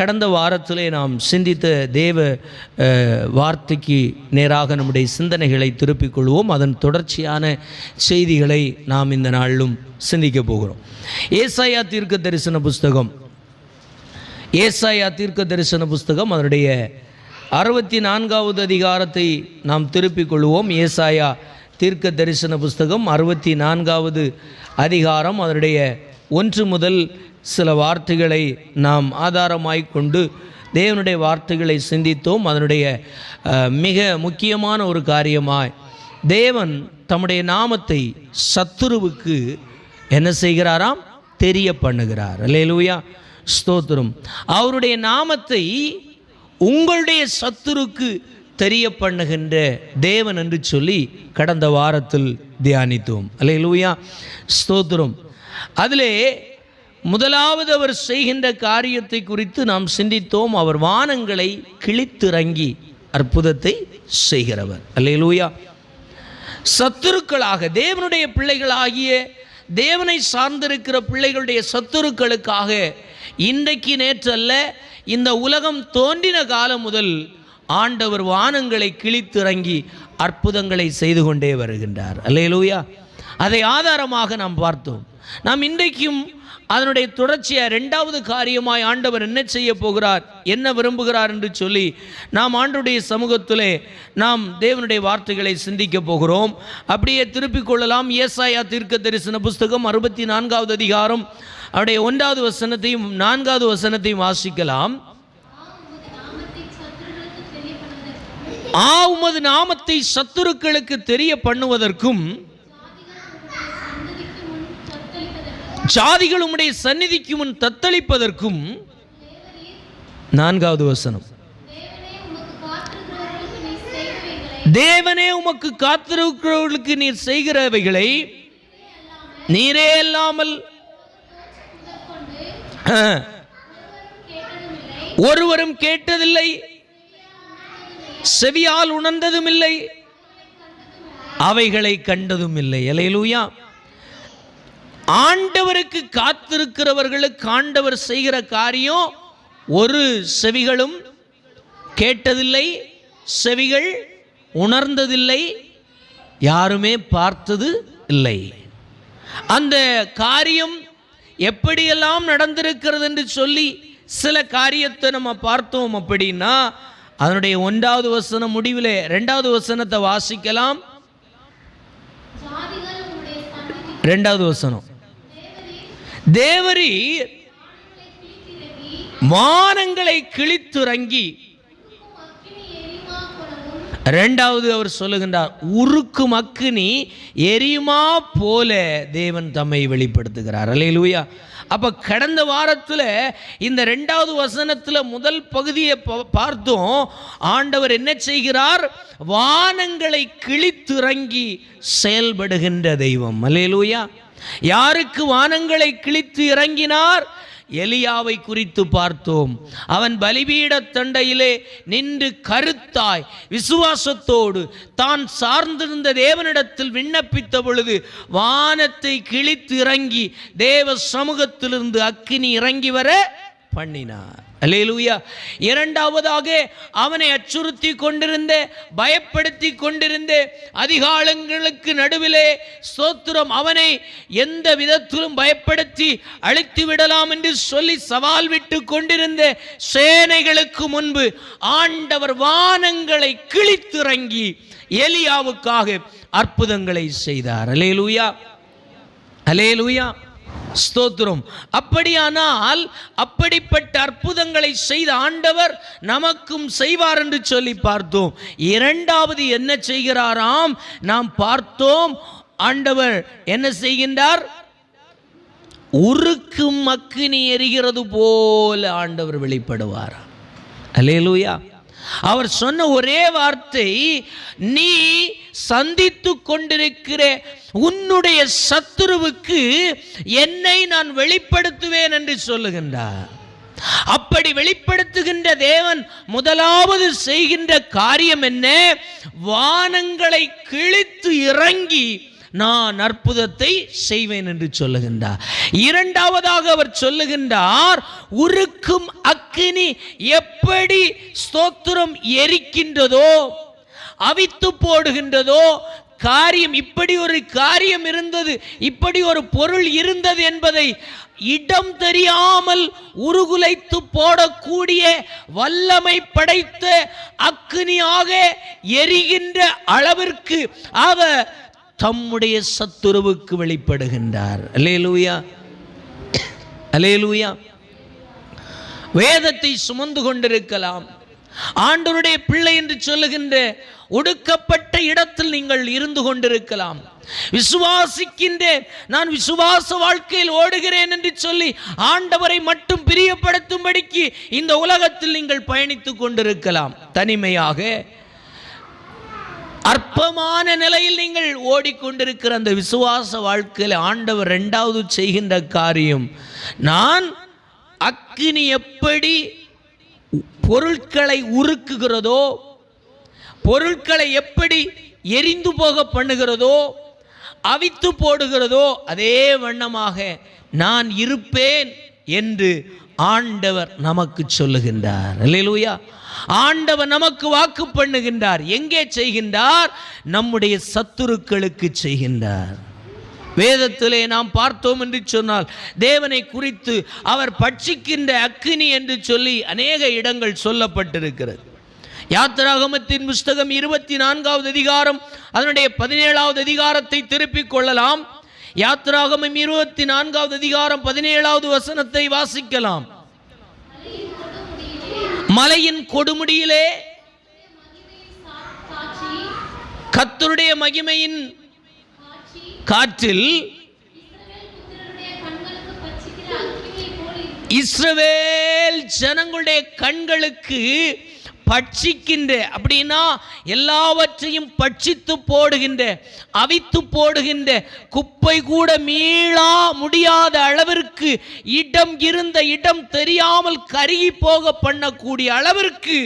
கடந்த வாரத்திலே நாம் சிந்தித்த தேவ வார்த்தைக்கு நேராக நம்முடைய சிந்தனைகளை திருப்பிக் கொள்வோம். அதன் தொடர்ச்சியான செய்திகளை நாம் இந்த நாளிலும் சிந்திக்க போகிறோம். ஏசாயா தீர்க்க தரிசன புஸ்தகம், ஏசாயா தீர்க்க தரிசன புஸ்தகம் அதனுடைய 64வது அதிகாரத்தை நாம் திருப்பிக் கொள்வோம். ஏசாயா தீர்க்க தரிசன புஸ்தகம் 64வது அதிகாரம் அதனுடைய 1 முதல் சில வார்த்தைகளை நாம் ஆதாரமாய் கொண்டு தேவனுடைய வார்த்தைகளை சிந்தித்தோம். அதனுடைய மிக முக்கியமான ஒரு காரியமாய் தேவன் தம்முடைய நாமத்தை சத்துருவுக்கு என்ன செய்கிறாராம்? தெரிய பண்ணுகிறார். அல்லேலூயா, ஸ்தோத்திரம். அவருடைய நாமத்தை உங்களுடைய சத்துருக்கு தெரிய பண்ணுகின்ற தேவன் என்று சொல்லி கடந்த வாரத்தில் தியானித்தோம். அல்லேலூயா, ஸ்தோத்திரம். அதிலே முதலாவது அவர் செய்கின்ற காரியத்தை குறித்து நாம் சிந்தித்தோம். அவர் வானங்களை கிழித்திறங்கி அற்புதத்தை செய்கிறவர். அல்லேலூயா. சத்துருக்களாக தேவனுடைய பிள்ளைகளாகிய தேவனை சார்ந்திருக்கிற பிள்ளைகளுடைய சத்துருக்களுக்காக இன்றைக்கு நேற்றல்ல, இந்த உலகம் தோன்றின காலம் முதல் ஆண்டவர் வானங்களை கிழித்திறங்கி அற்புதங்களை செய்து கொண்டே வருகின்றார். அல்லேலூயா. அதை ஆதாரமாக நாம் பார்த்தோம். நாம் இன்றைக்கும் அதனுடைய தொடர்ச்சியாக 2வது காரியமாய் ஆண்டவர் என்ன செய்ய போகிறார், என்ன விரும்புகிறார் என்று சொல்லி நாம் ஆண்டவருடைய சமூகத்திலே நாம் தேவனுடைய வார்த்தைகளை சிந்திக்க போகிறோம். அப்படியே திருப்பிக் கொள்ளலாம். ஏசாயா தீர்க்க தரிசன புஸ்தகம் 64வது அதிகாரம் அவருடைய 1வது வசனத்தையும் 4வது வசனத்தையும் வாசிக்கலாம். உமது நாமத்தை சத்துருக்களுக்கு தெரிய பண்ணுவதற்கும் ஜாதிகள் உம்முடைய சந்நிதிக்கு முன் தத்தளிப்பதற்கும். 4வது வசனம், தேவனே உமக்கு காத்திருக்கிறவர்களுக்கு நீர் செய்கிறவைகளை நீரே அல்லாமல் ஒருவரும் கேட்டதில்லை, செவியால் உணர்ந்ததும் இல்லை, அவைகளை கண்டதும் இல்லை. அல்லேலூயா. ஆண்டவருக்கு காத்திருக்கிறவர்களுக்கு ஆண்டவர் செய்கிற காரியம் ஒரு செவிகளும் கேட்டதில்லை, செவிகள் உணர்ந்ததில்லை, யாருமே பார்த்தது இல்லை. அந்த காரியம் எப்படியெல்லாம் நடந்திருக்கிறது என்று சொல்லி சில காரியத்தை நம்ம பார்த்தோம். அப்படின்னா அதனுடைய 1வது வசனம் முடிவிலே 2வது வசனத்தை வாசிக்கலாம். 2வது வசனம், தேவரீர் வானங்களை கிழித்திறங்கி. 2வது அவர் சொல்லுகின்றார், உருக்கும் அக்கினி எரியுமா போல தேவன் தம்மை வெளிப்படுத்துகிறார். அல்லேலூயா. அப்ப கடந்த வாரத்தில் இந்த 2வது வசனத்தில் முதல் பகுதியை பார்த்தோம். ஆண்டவர் என்ன செய்கிறார்? வானங்களை கிழித்திறங்கி செயல்படுகின்ற தெய்வம். அல்லேலூயா. யாருக்கு வானங்களை கிழித்து இறங்கினார்? எலியாவை குறித்து பார்த்தோம். அவன் பலிபீட தண்டையிலே நின்று கருத்தாய் விசுவாசத்தோடு தான் சார்ந்திருந்த தேவனிடத்தில் விண்ணப்பித்த பொழுது வானத்தை கிழித்து இறங்கி தேவ சமூகத்திலிருந்து அக்கினி இறங்கி வர பண்ணினார். அல்லேலூயா. 2வதாக அவனை அச்சுறுத்தி கொண்டிருந்த, பயப்படுத்தி கொண்டிருந்த அதிகாலங்களுக்கு நடுவிலே ஸ்தோத்திரம், அவனை எந்த விதத்திலும் பயப்படுத்தி அழித்து விடலாம் என்று சொல்லி சவால் விட்டு கொண்டிருந்த சேனைகளுக்கு முன்பு ஆண்டவர் வானங்களை கிழித்திறங்கி எலியாவுக்காக அற்புதங்களை செய்தார். அல்லேலூயா, அல்லேலூயா, ஸ்தோத்திரம். அப்படியானால் அப்படிப்பட்ட அற்புதங்களை செய்த ஆண்டவர் நமக்கும் செய்வார் என்று சொல்லி பார்த்தோம். 2வது என்ன செய்கிறாராம்? நாம் பார்த்தோம். ஆண்டவர் என்ன செய்கின்றார்? உருக்கும் அக்கினி எரிகிறது போல ஆண்டவர் வெளிப்படுவார். அல்லேலூயா. அவர் சொன்ன ஒரே வார்த்தை, நீ சந்தித்து கொண்டிருக்கிற உன்னுடைய சத்துருவுக்கு என்னை நான் வெளிப்படுத்துவேன் என்று சொல்லுகின்றார். அப்படி வெளிப்படுத்துகின்ற தேவன் முதலாவது செய்கின்ற காரியம் என்ன? வானங்களை கிழித்து இறங்கி நான் அற்புதத்தை செய்வேன் என்று சொல்லுகின்றார். இரண்டாவதாக அவர் சொல்லுகின்றார், உருக்கும் அக்கினி எப்படி ஸ்தோத்திரம் எரிக்கின்றதோ, அவித்து போடுகின்றதோ, காரியம் இப்படி ஒரு காரியம் இருந்தது, இப்படி ஒரு பொருள் இருந்தது என்பதை இடம் தெரியாமல் உருகுலைத்து போடக்கூடிய வல்லமை படைத்த அக்கினியாக எரிகின்ற அளவிற்கு அவர் தம்முடைய சத்துருவுக்கு வெளிப்படுகின்றார். அல்லேலூயா, அல்லேலூயா. வேதத்தை சுமந்து கொண்டிருக்கலாம், ஆண்டவருடைய பிள்ளை என்று சொல்லுகின்ற ஒடுக்கப்பட்ட இடத்தில் நீங்கள் இருந்து கொண்டிருக்கலாம், விசுவாசிக்கின்றேன், நான் விசுவாச வாழ்க்கையில் ஓடுகிறேன் என்று சொல்லி ஆண்டவரை மட்டும் பிரியப்படுத்தும்படிக்கு இந்த உலகத்தில் நீங்கள் பயணித்துக் கொண்டிருக்கலாம். தனிமையாக அற்பமான நிலையில் நீங்கள் ஓடிக்கொண்டிருக்கிற அந்த விசுவாச வாழ்க்கையில் ஆண்டவர் இரண்டாவது செய்கின்ற காரியம், நான் அக்கினி எப்படி பொருட்களை உருக்குகிறதோ, பொருட்களை எப்படி எரிந்து போக பண்ணுகிறதோ, அவித்து போடுகிறதோ, அதே வண்ணமாக நான் இருப்பேன் என்று ஆண்டவர் நமக்கு சொல்லுகின்றார். அல்லேலூயா. ஆண்டவர் நமக்கு வாக்கு பண்ணுகின்றார். எங்கே செய்கின்றார்? நம்முடைய சத்துருக்களுக்கு செய்கின்றார். வேதத்திலே நாம் பார்த்தோம் என்று சொன்னால், தேவனை குறித்து அவர் பட்சிக்கின்ற அக்கினி என்று சொல்லி அநேக இடங்கள் சொல்லப்பட்டிருக்கிறது. யாத்திராகமத்தின் புஸ்தகம் 24வது அதிகாரம் அதனுடைய 17வது அதிகாரத்தை திருப்பிக் கொள்ளலாம். யாத்திராகமம் 24வது அதிகாரம் 17வது வசனத்தை வாசிக்கலாம். மலையின் கொடுமுடியிலே கர்த்தருடைய மகிமையின் காற்றில் இஸ்ரவேல் ஜனங்களுடைய கண்களுக்கு பட்சிக்கின்ற, அப்படின்னா எல்லாவற்றையும் பட்சித்து போடுகின்ற, அவித்து போடுகின்ற, குப்பை கூட மீளா முடியாத அளவிற்கு இடம் இருந்த இடம் தெரியாமல் கருகி போக பண்ணக்கூடிய அளவிற்கு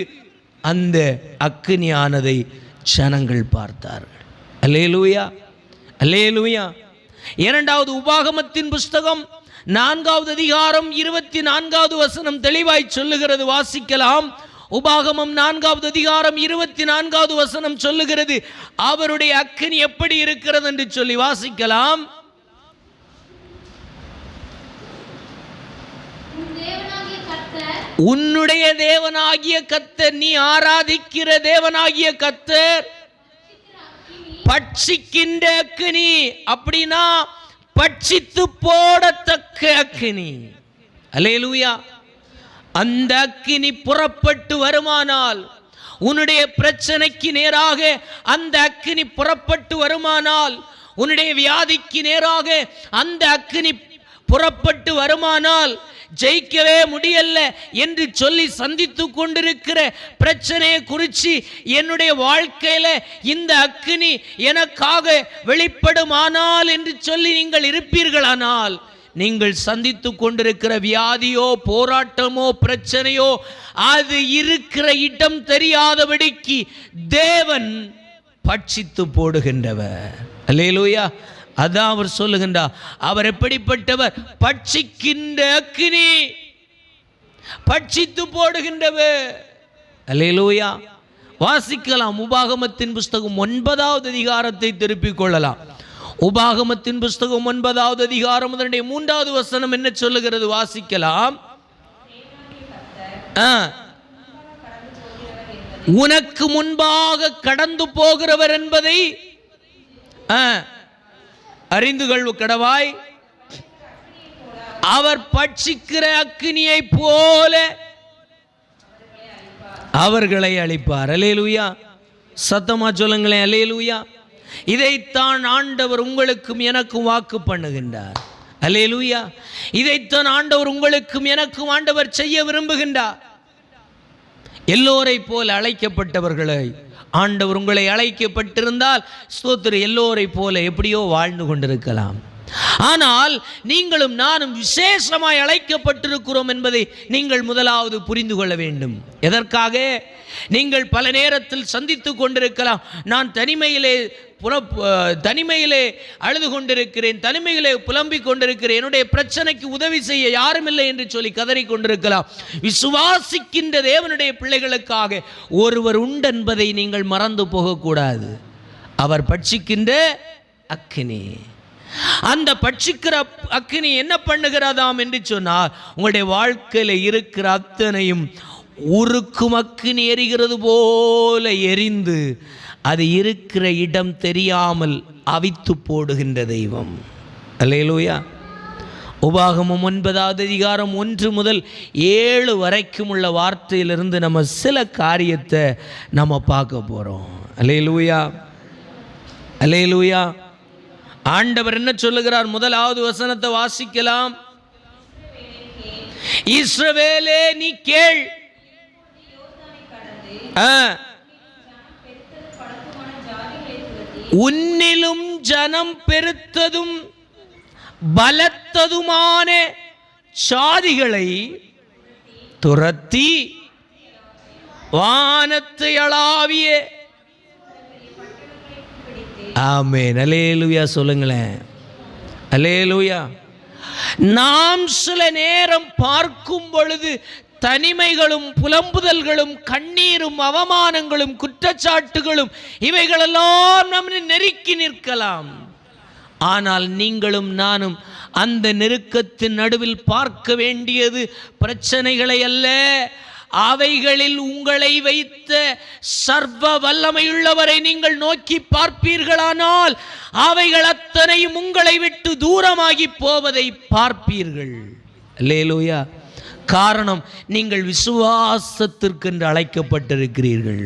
அந்த அக்கினியானதை ஜனங்கள் பார்த்தார்கள். அல்லேலூயா, அல்லேலூயா. இரண்டாவது உபாகமத்தின் புஸ்தகம் 4வது அதிகாரம் 24வது வசனம் தெளிவாய் சொல்லுகிறது, வாசிக்கலாம். உபாகமம் 4வது அதிகாரம் 24வது வசனம் சொல்லுகிறது, அவருடைய அக்கினி எப்படி இருக்கிறது என்று சொல்லி வாசிக்கலாம். உன்னுடைய தேவனாகிய கர்த்தர், நீ ஆராதிக்கிற தேவனாகிய கர்த்தர் பட்சிக்கின்ற அக்கினி, அப்படின்னா பட்சித்து போடத்தக்க அக்கினி. அல்லேலூயா. அந்த அக்கினி புறப்பட்டு வருமானால், உன்னுடைய பிரச்சனைக்கு நேராக அந்த அக்கினி புறப்பட்டு வருமானால், உன்னுடைய வியாதிக்கு நேராக அந்த அக்கினி புறப்பட்டு வருமானால், ஜெயிக்கவே முடியல என்று சொல்லி சந்தித்து கொண்டிருக்கிற பிரச்சனையை குறித்து, என்னுடைய வாழ்க்கையில இந்த அக்கினி எனக்காக வெளிப்படுமானால் என்று சொல்லி நீங்கள் இருப்பீர்களானால், நீங்கள் சந்தித்து கொண்டிருக்கிற வியாதியோ போராட்டமோ பிரச்சனையோ அது இருக்கிற இடம் தெரியாதபடிக்கு தேவன் பட்சித்து போடுகின்றவர். அல்லேலூயா. அதான் அவர் சொல்லுகின்றார், அவர் எப்படிப்பட்டவர்? பட்சிக்கின்ற அக்கினி, பட்சித்து போடுகின்றவர். அல்லேலூயா. வாசிக்கலாம். உபாகமத்தின் புஸ்தகம் 9வது அதிகாரத்தை திருப்பிக் கொள்ளலாம். உபாகமத்தின் புஸ்தகம் 9வது அதிகாரம் அதனுடைய 3வது வசனம் என்ன சொல்லுகிறது? வாசிக்கலாம். உனக்கு முன்பாக கடந்து போகிறவர் என்பதை அறிந்து கொள்வு கடவாய், அவர் பட்சிக்கிற அக்கினியை போல அவர்களை அழிப்பார். அல்லேலூயா. சத்தமா சொல்லுங்களேன். அல்லேலூயா. இதைத்தான் ஆண்டவர் உங்களுக்கும் எனக்கும் வாக்கு பண்ணுகின்றார். அல்லேலூயா. இதைத்தான் ஆண்டவர் உங்களுக்கும் எனக்கும் ஆண்டவர் செய்ய விரும்புகின்றார். எல்லோரை போல அழைக்கப்பட்டவர்களை ஆண்டவர் உங்களை அழைக்கப்பட்டிருந்தால் ஸ்தோத்திரம், எல்லோரை போல எப்படியோ வாழ்ந்து கொண்டிருக்கலாம். ஆனால் நீங்களும் நானும் விசேஷமாய் அழைக்கப்பட்டிருக்கிறோம் என்பதை நீங்கள் முதலாவது புரிந்து கொள்ள வேண்டும். எதற்காக? நீங்கள் பல நேரத்தில் சந்தித்து கொண்டிருக்கலாம், நான் தனிமையிலே அழுது கொண்டிருக்கிறேன், தனிமையிலே புலம்பிக் கொண்டிருக்கிறேன், என்னுடைய பிரச்சனைக்கு உதவி செய்ய யாரும் இல்லை என்று சொல்லி கதறி கொண்டிருக்கலாம். விசுவாசிக்கின்ற தேவனுடைய பிள்ளைகளுக்காக ஒருவர் உண்டு என்பதை நீங்கள் மறந்து போகக்கூடாது. அவர் பட்சிக்கின்ற அக்கினி. அந்த பட்சிக்கிற அக்கினி என்ன பண்ணுகிறதாம் என்று சொன்னால், உங்களுடைய வாழ்க்கையில் இருக்கிற அத்தனையும் உருக்கும் அக்கினி எரிகிறது போல எரிந்து அது இருக்கிற இடம் தெரியாமல் அவித்து போடுகின்ற தெய்வம். அல்லேலூயா. உபாகமம் 9வது அதிகாரம் 1 முதல் 7 வரைக்கும் உள்ள வார்த்தையிலிருந்து நம்ம சில காரியத்தை நம்ம பார்க்க போகிறோம். அல்லேலூயா, அல்லேலூயா. ஆண்டவர் என்ன சொல்லுகிறார்? முதலாவது வசனத்தை வாசிக்கலாம். இஸ்ரவேலே நீ கேள், உன்னிலும் ஜனம் பெருத்ததும் பலத்ததுமான சாதிகளை துரத்தி வானத்தை அளாவிய. ஆமென், அல்லேலூயா சொல்லுங்களேன். அல்லேலூயா. நாம் சில நேரம் பார்க்கும் பொழுது தனிமைகளும் புலம்புதல்களும் கண்ணீரும் அவமானங்களும் குற்றச்சாட்டுகளும் இவைகளெல்லாம் நம்மை நெருக்கி நிற்கலாம். ஆனால் நீங்களும் நானும் அந்த நெருக்கத்தின் நடுவில் பார்க்க வேண்டியது பிரச்சனைகளை அல்ல, அவைகளில் உங்களை வைத்த சர்வ வல்லமையுள்ளவரை நீங்கள் நோக்கி பார்ப்பீர்களானால் அவைகள் அத்தனையும் உங்களை விட்டு தூரமாகி போவதை பார்ப்பீர்கள். அல்லேலூயா. காரணம், நீங்கள் விசுவாசத்திற்கென்று அழைக்கப்பட்டிருக்கிறீர்கள்.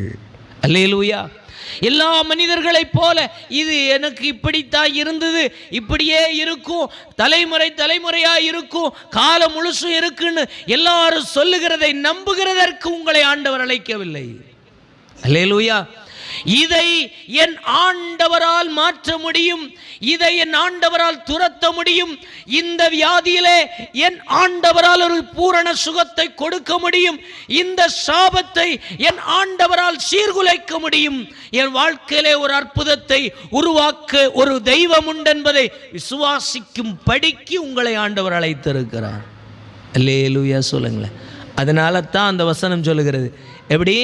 அல்லேலூயா. எல்லா மனிதர்களைப் போல இது எனக்கு இப்படித்தான் இருந்தது, இப்படியே இருக்கும், தலைமுறையா இருக்கும், காலம் முழுசும் இருக்குன்னு எல்லாரும் சொல்லுகிறதை நம்புகிறதற்கு உங்களை ஆண்டவர் அழைக்கவில்லை. அல்லேலூயா. இதை என் ஆண்டவரால் மாற்ற முடியும், இதை என் ஆண்டவரால் துரத்த முடியும், இந்த வியாதியிலே என் ஆண்டவரால் ஒரு பூரண சுகத்தை கொடுக்க முடியும், இந்த சாபத்தை என் ஆண்டவரால் சீர்குலைக்க முடியும், என் வாழ்க்கையிலே ஒரு அற்புதத்தை உருவாக்க ஒரு தெய்வம் உண்டு என்பதை விசுவாசிக்கும் படிக்கு உங்களை ஆண்டவர் அழைத்திருக்கிறார். அல்லேலூயா சொல்லுங்களேன். அதனால தான் அந்த வசனம் சொல்லுகிறது. எப்படி?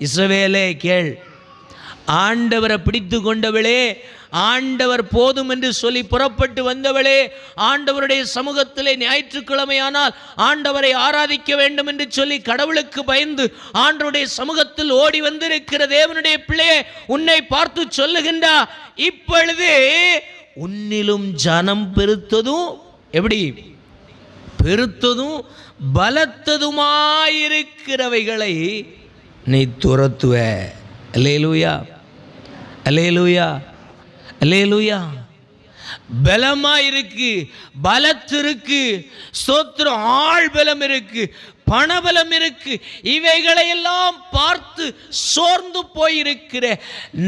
இஸ்ரவேலே கேள், ஆண்டவரை பிடித்து கொண்டவளே, ஆண்டவர் போதும் என்று சொல்லி புறப்பட்டு வந்தவளே, ஆண்டவருடைய சமூகத்திலே ஞாயிற்றுக்கிழமையானால் ஆண்டவரை ஆராதிக்க வேண்டும் என்று சொல்லி கடவுளுக்கு பயந்து ஆண்டவருடைய சமூகத்தில் ஓடி வந்திருக்கிற தேவனுடைய பிள்ளையே, உன்னை பார்த்து சொல்லுகின்றா, இப்பொழுது உன்னிலும் ஜனம் பெருத்ததும், எப்படி பெருத்ததும் பலத்ததுமாயிருக்கிறவைகளை நீ துரத்துவ. அல்லேலூயா, அல்லேலூயா, அல்லேலூயா. பலமா இருக்கு, பலத்து இருக்கு, ஸ்தோத்திரம், ஆள் பலம் இருக்கு, பணபலம் இருக்கு, இவைகளை எல்லாம் பார்த்து சோர்ந்து போயிருக்கிற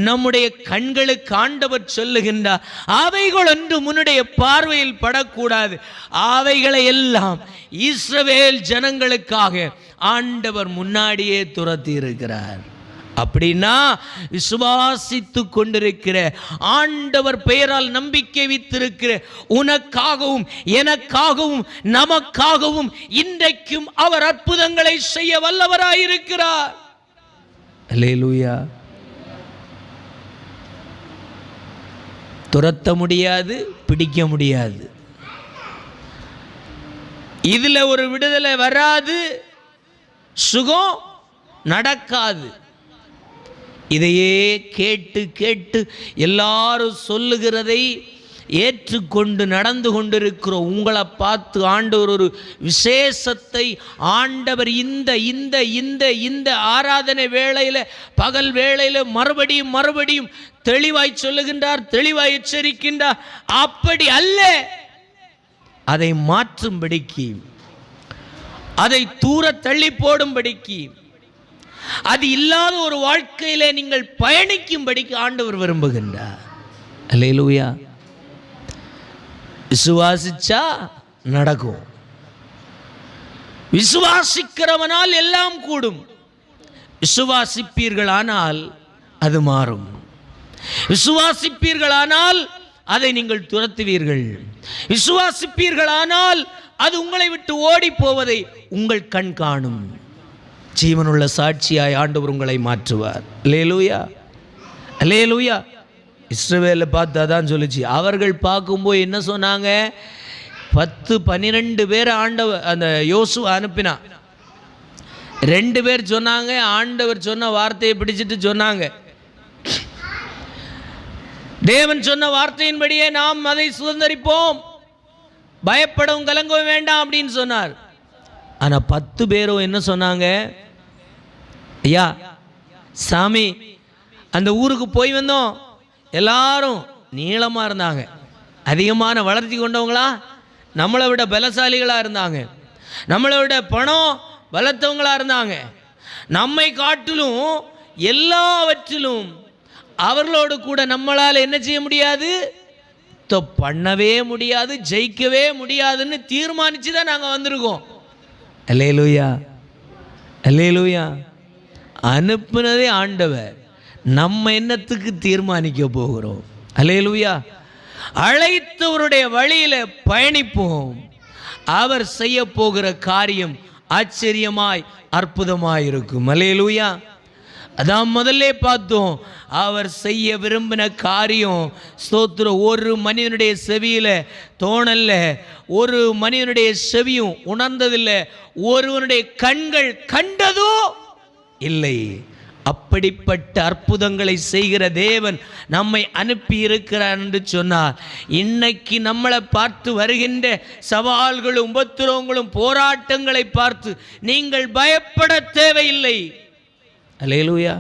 நம்முடைய கண்களுக்கு ஆண்டவர் சொல்லுகின்றார், அவைகள் ஒன்று முன்னுடைய பார்வையில் படக்கூடாது. அவைகளை எல்லாம் இஸ்ரவேல் ஜனங்களுக்காக ஆண்டவர் முன்னாடியே துரத்தி இருக்கிறார். அப்படின்னா விசுவாசித்து கொண்டிருக்கிற, ஆண்டவர் பெயரால் நம்பிக்கை வைத்திருக்கிற உனக்காகவும் எனக்காகவும் நமக்காகவும் இன்றைக்கும் அவர் அற்புதங்களை செய்ய வல்லவராயிருக்கிறார். அல்லேலூயா. துரத்த முடியாது, பிடிக்க முடியாது, இதுல ஒரு விடுதலை வராது, சுகம் நடக்காது. இதையே கேட்டு கேட்டு எல்லாரும் சொல்லுகிறதை ஏற்றுக்கொண்டு நடந்து கொண்டிருக்கிறோம். உங்களை பார்த்து ஆண்டவர் ஒரு விசேஷத்தை ஆண்டவர் இந்த இந்த இந்த இந்த ஆராதனை வேளையில், பகல் வேளையில் மறுபடியும் மறுபடியும் தெளிவாய் சொல்லுகின்றார், தெளிவாய் எச்சரிக்கின்றார். அப்படி அல்ல, அதை மாற்றும்படிக்கு, அதை தூர தள்ளி போடும்படிக்கு, அது இல்லாத ஒரு வாழ்க்கையிலே நீங்கள் பயணிக்கும்படிக்கு ஆண்டவர் விரும்புகின்றார். அல்லேலூயா. விசுவாசிச்சா நடக்கும். விசுவாசிக்கிறவனால் எல்லாம் கூடும். விசுவாசிப்பீர்களானால் அது மாறும். விசுவாசிப்பீர்களானால் அதை நீங்கள் துரத்துவீர்கள். விசுவாசிப்பீர்களானால் அது உங்களை விட்டு ஓடி போவதை உங்கள் கண் காணும். ஜீவனுள்ள சாட்சியாய் ஆண்டவர் உங்களை மாற்றுவார். அல்லேலூயா, அல்லேலூயா. இஸ்ரவேலை பார்த்து அதான் சொல்லிச்சு. அவர்கள் பார்க்கும்போது என்ன சொன்னாங்க? 10-12 பேர் ஆண்டவர் அந்த யோசுவா அனுப்பினா. 2 பேர் சொன்னாங்க, ஆண்டவர் சொன்ன வார்த்தையை பிடிச்சிட்டு சொன்னாங்க, தேவன் சொன்ன வார்த்தையின்படியே நாம் அதை சுதந்தரிப்போம், பயப்படவும் கலங்கவும் வேண்டாம் அப்படின்னு சொன்னார். ஆனால் 10 பேரும் என்ன சொன்னாங்க? ஐயா சாமி, அந்த ஊருக்கு போய் வந்தோம், எல்லாரும் நீளமாக இருந்தாங்க, அதிகமான வளர்ச்சி கொண்டவங்களா, நம்மளை விட பலசாலிகளாக இருந்தாங்க, நம்மளை விட பணம் பலத்தவங்களாக இருந்தாங்க, நம்மை காட்டிலும் எல்லாவற்றிலும் அவர்களோடு கூட நம்மளால் என்ன செய்ய முடியாது, பண்ணவே முடியாது, ஜெயிக்கவே முடியாதுன்னு தீர்மானித்து தான் நாங்கள் வந்திருக்கோம். அல்லேலூயா, அல்லேலூயா. அனுப்புனதே ஆண்டவர், நம்ம என்னத்துக்கு தீர்மானிக்க போகிறோம்? அல்லேலூயா. அழைத்தவருடைய வழியில் பயணிப்போம். அவர் செய்ய போகிற காரியம் ஆச்சரியமாய் அற்புதமாய் இருக்கும். அல்லேலூயா. அதான் முதல்ல பார்த்தோம், அவர் செய்ய விரும்பின காரியம் ஸ்தோத்திரம். ஒரு மனிதனுடைய செவியில் தோணல்ல, ஒரு மனிதனுடைய செவியும் உணர்ந்ததில்லை, ஒருவனுடைய கண்கள் கண்டதோ இல்லை. அப்படிப்பட்ட அற்புதங்களை செய்கிற தேவன் நம்மை அனுப்பி இருக்கிறார் என்று சொன்னார். இன்னைக்கு நம்மளை பார்த்து வருகின்ற சவால்களும் உபத்திரவங்களும் போராட்டங்களை பார்த்து நீங்கள் பயப்பட தேவையில்லை. அல்லேலூயா.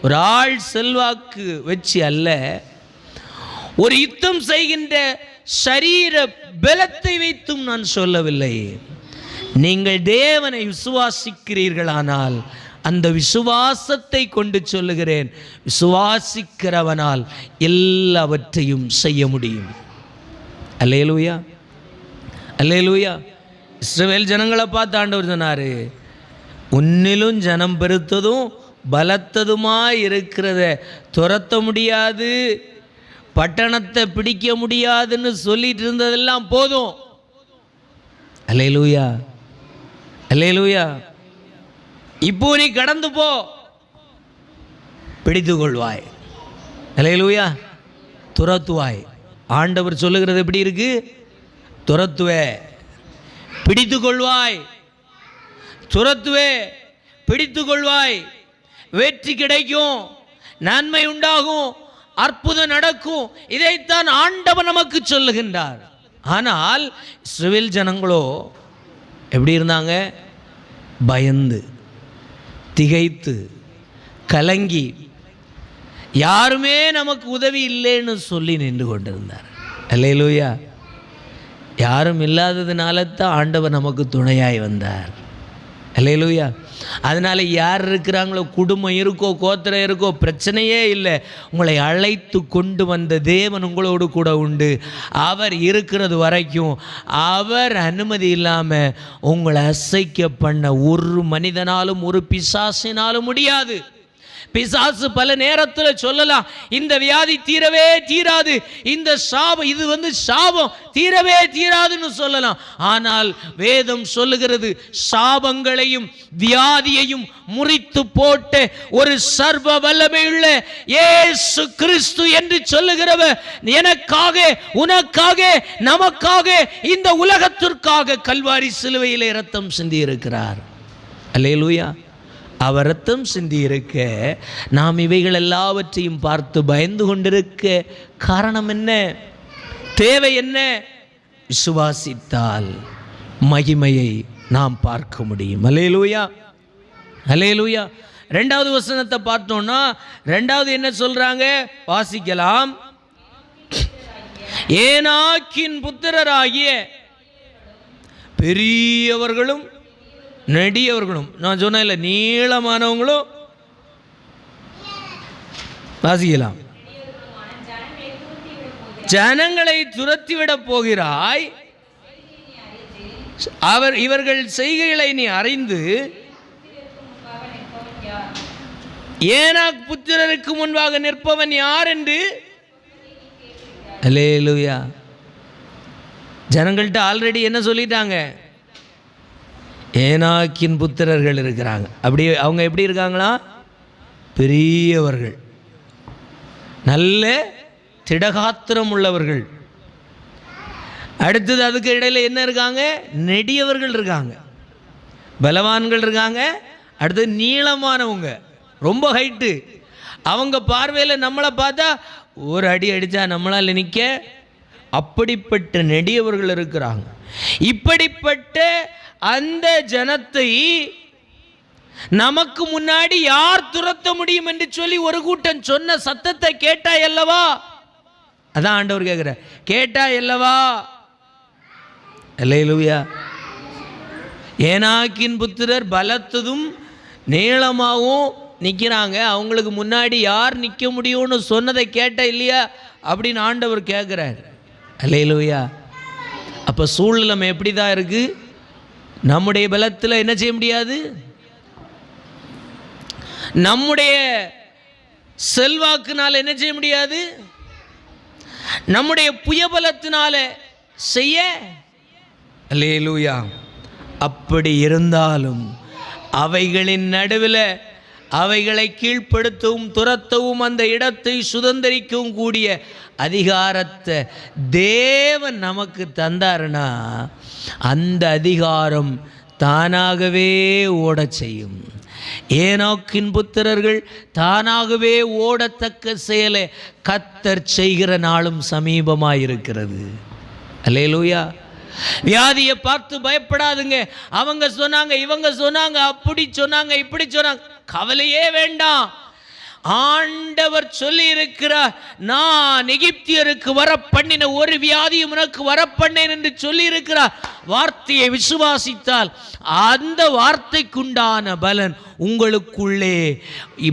ஒரு ஆள் செல்வாக்கு வச்சு அல்ல, ஒரு யுத்தம் செய்கின்ற சரீர பலத்தை வைத்தும் நான் சொல்லவில்லை. நீங்கள் தேவனை விசுவாசிக்கிறீர்களானால் அந்த விசுவாசத்தை கொண்டு சொல்லுகிறேன், விசுவாசிக்கிறவனால் எல்லாவற்றையும் செய்ய முடியும். அல்லேலூயா, அல்லேலூயா. இஸ்ரவேல் ஜனங்களை பார்த்து ஆண்டவர் சொன்னார், உன்னிலும் ஜனம் பெருத்ததும் பலத்ததுமாய் இருக்கிறத துரத்த முடியாது, பட்டணத்தை பிடிக்க முடியாதுன்னு சொல்லிட்டு இருந்ததெல்லாம் போதும். அல்லேலூயா, அல்லேலூயா. இப்போ நீ கடந்து போ, பிடித்து கொள்வாய். அல்லேலூயா. துரத்துவாய். ஆண்டவர் சொல்லுகிறது எப்படி இருக்கு? துரத்துவே, பிடித்து கொள்வாய், துரத்துவே, பிடித்து கொள்வாய், வெற்றி கிடைக்கும், நன்மை உண்டாகும், அற்புதம் நடக்கும். இதைத்தான் ஆண்டவர் நமக்கு சொல்லுகின்றார். ஆனால் இஸ்ரவேல் ஜனங்களோ எப்படி இருந்தாங்க? பயந்து, திகைத்து, கலங்கி, யாருமே நமக்கு உதவி இல்லைன்னு சொல்லி நின்று கொண்டிருந்தார். அல்லேலூயா. யாரும் இல்லாததுனால தான் ஆண்டவர் நமக்கு துணையாய் வந்தார். அல்லேலூயா. அதனால் யார் இருக்கிறாங்களோ, குடும்பம் இருக்கோ, கோத்திரம் இருக்கோ, பிரச்சனையே இல்லை. உங்களை அழைத்து கொண்டு வந்த தேவன் உங்களோடு கூட உண்டு. அவர் இருக்கிறது வரைக்கும் அவர் அனுமதி இல்லாமல் உங்களை அசைக்க பண்ண ஒரு மனிதனாலும் ஒரு பிசாசினாலும் முடியாது. பிசாசு பல நேரத்தில் சொல்லலாம், இந்த வியாதி தீரவே தீராது, இந்த சாபம், இது சாபம் தீரவே தீராதுன்னு சொல்லலாம். ஆனால் வேதம் சொல்லுகிறது, சாபங்களையும் வியாதியையும் முறித்து போட்ட ஒரு சர்வ வல்லமையுள்ள இயேசு கிறிஸ்து என்று சொல்லுகிறவர் எனக்காக, உனக்காக, நமக்காக, இந்த உலகத்திற்காக கல்வாரி சிலுவையிலே இரத்தம் சிந்தி இருக்கிறார். அல்லேலூயா. அவர் இரத்தம் சிந்தி இருக்க நாம் இவைகள் எல்லாவற்றையும் பார்த்து பயந்து கொண்டிருக்க காரணம் என்ன? தேவை என்ன? விசுவாசித்தால் மகிமையை நாம் பார்க்க முடியும். அல்லேலூயா, அல்லேலூயா. 2வது வசனத்தை பார்த்தோம்னா, 2வது என்ன சொல்றாங்க? வாசிக்கலாம். ஏனாக்கின் புத்திரராகிய பெரியவர்களும் நெடியவர்களும், நான் சொன்ன இல்லை, நீளமானவங்களும், வாசிக்கலாம். ஜனங்களை துரத்திவிடப் போகிறாய். இவர்கள் செய்கைகளை நீ அறிந்து ஏனாக் புத்திரருக்கு முன்பாக நிற்பவன் யார் என்று. அல்லேலூயா. ஜனங்கள்கிட்ட ஆல்ரெடி என்ன சொல்லிட்டாங்க? ஏனாக்கின் புத்திரர்கள் இருக்கிறாங்க. அப்படி அவங்க எப்படி இருக்காங்களா? பெரியவர்கள், நல்ல திடகாத்திரம் உள்ளவர்கள். அடுத்தது அதுக்கு இடையில் என்ன இருக்காங்க? நெடியவர்கள் இருக்காங்க, பலவான்கள் இருக்காங்க. அடுத்தது நீளமானவங்க, ரொம்ப ஹைட்டு. அவங்க பார்வையில் நம்மளை பார்த்தா ஒரு அடி அடித்தா நம்மளால் நிற்க அப்படிப்பட்ட நெடியவர்கள் இருக்கிறாங்க. இப்படிப்பட்ட அந்த ஜனத்தை நமக்கு முன்னாடி யார் துரத்த முடியும் என்று சொல்லி ஒரு கூட்டம் சொன்ன சத்தத்தை கேட்டாய் அல்லவா? அதான் ஆண்டவர் கேட்கிற, கேட்டாய் அல்லவா? அல்லேலூயா. ஏனாக்கின் புத்திரர் பலத்ததும் நீளமாகவும் நிற்கிறாங்க. அவங்களுக்கு முன்னாடி யார் நிற்க முடியும்னு சொன்னதை கேட்ட இல்லையா அப்படின்னு ஆண்டவர் கேட்குறார். அல்லேலூயா. அப்போ சூழ்நிலை எப்படி தான் இருக்குது? நம்முடைய பலத்தில் என்ன செய்ய முடியாது, நம்முடைய செல்வாக்குனால என்ன செய்ய முடியாது, நம்முடைய புயபலத்தினால செய்ய. அல்லேலூயா. அப்படி இருந்தாலும் அவைகளின் நடுவில் அவைகளை கீழ்ப்படுத்தவும் துரத்தவும் அந்த இடத்தை சுதந்திரிக்கவும் கூடிய அதிகாரத்தை தேவன் நமக்கு தந்தாருன்னா அந்த அதிகாரம் தானாகவே ஓடச் செய்யும். ஏனோக்கின் புத்திரர்கள் தானாகவே ஓடத்தக்க செயலை கர்த்தர் செய்கிற நாளும் சமீபமாயிருக்கிறது. அல்லேலூயா. வியாதியை பார்த்து பயப்படாதுங்க. அவங்க சொன்னாங்க, இவங்க சொன்னாங்க, அப்படி சொன்னாங்க, இப்படி சொன்னாங்க, கவலையே வேண்டாம். ஆண்டவர் சொல்லி இருக்கிறார், நான் எகிப்தியருக்கு வர பண்ணின ஒரு வியாதியும் உனக்கு வர பண்ணேன் என்று சொல்லி இருக்கிறார். வார்த்தையை விசுவாசித்தால் அந்த வார்த்தைக்குண்டான பலன் உங்களுக்குள்ளே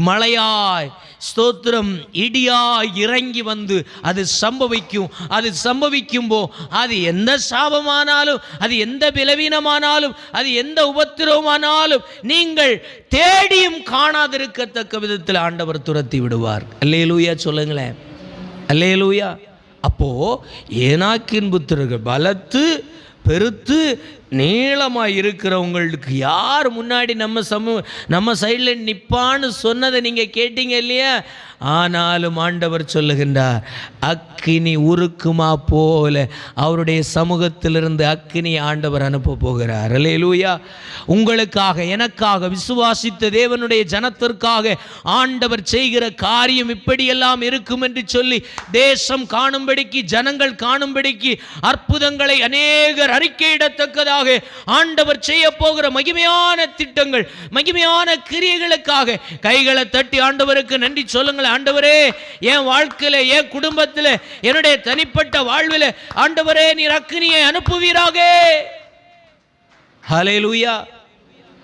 மழையாய் ஸ்தோத்திரம் இடியாய் இறங்கி வந்து அது சம்பவிக்கும். அது சம்பவிக்கும்போ அது எந்த சாபமானாலும், அது எந்த பலவீனமானாலும், அது எந்த உபத்திரவமானாலும் நீங்கள் தேடியும் காணாதிருக்கத்தக்க விதத்தில் ஆண்டவர் துரத்தி விடுவார். அல்லேலூயா சொல்லுங்களேன். அல்லேலூயா. அப்போ ஏனாக்கின் புத்திரர்கள் பலத்து பெருத்து நீளமாக இருக்கிறவங்களுக்கு யார் முன்னாடி நம்ம சைடில் நிற்பான்னு சொன்னதை நீங்கள் கேட்டீங்க இல்லையா? ஆனாலும் ஆண்டவர் சொல்லுகின்றார், அக்கினி உருக்குமா போல அவருடைய சமூகத்திலிருந்து அக்கினி ஆண்டவர் அனுப்ப போகிறார். அல்லேலூயா. உங்களுக்காக எனக்காக விசுவாசித்த தேவனுடைய ஜனத்திற்காக ஆண்டவர் செய்கிற காரியம் இப்படியெல்லாம் இருக்கும் என்று சொல்லி தேசம் காணும்படிக்கு, ஜனங்கள் காணும்படிக்கு, அற்புதங்களை அநேகர் அறிக்கையிடத்தக்கதாக ஆண்டவர் செய்ய போகிற மகிமையான திட்டங்கள், மகிமையான கிரியைகளுக்காக கைகளை தட்டி ஆண்டவருக்கு நன்றி சொல்லுங்கள். ஆண்டவரே, என் வாழ்க்கையில, என் குடும்பத்தில், என்னுடைய தனிப்பட்ட வாழ்வில் ஆண்டவரே நீர் அக்கினியை அனுப்புவீராக. ஹல்லேலூயா.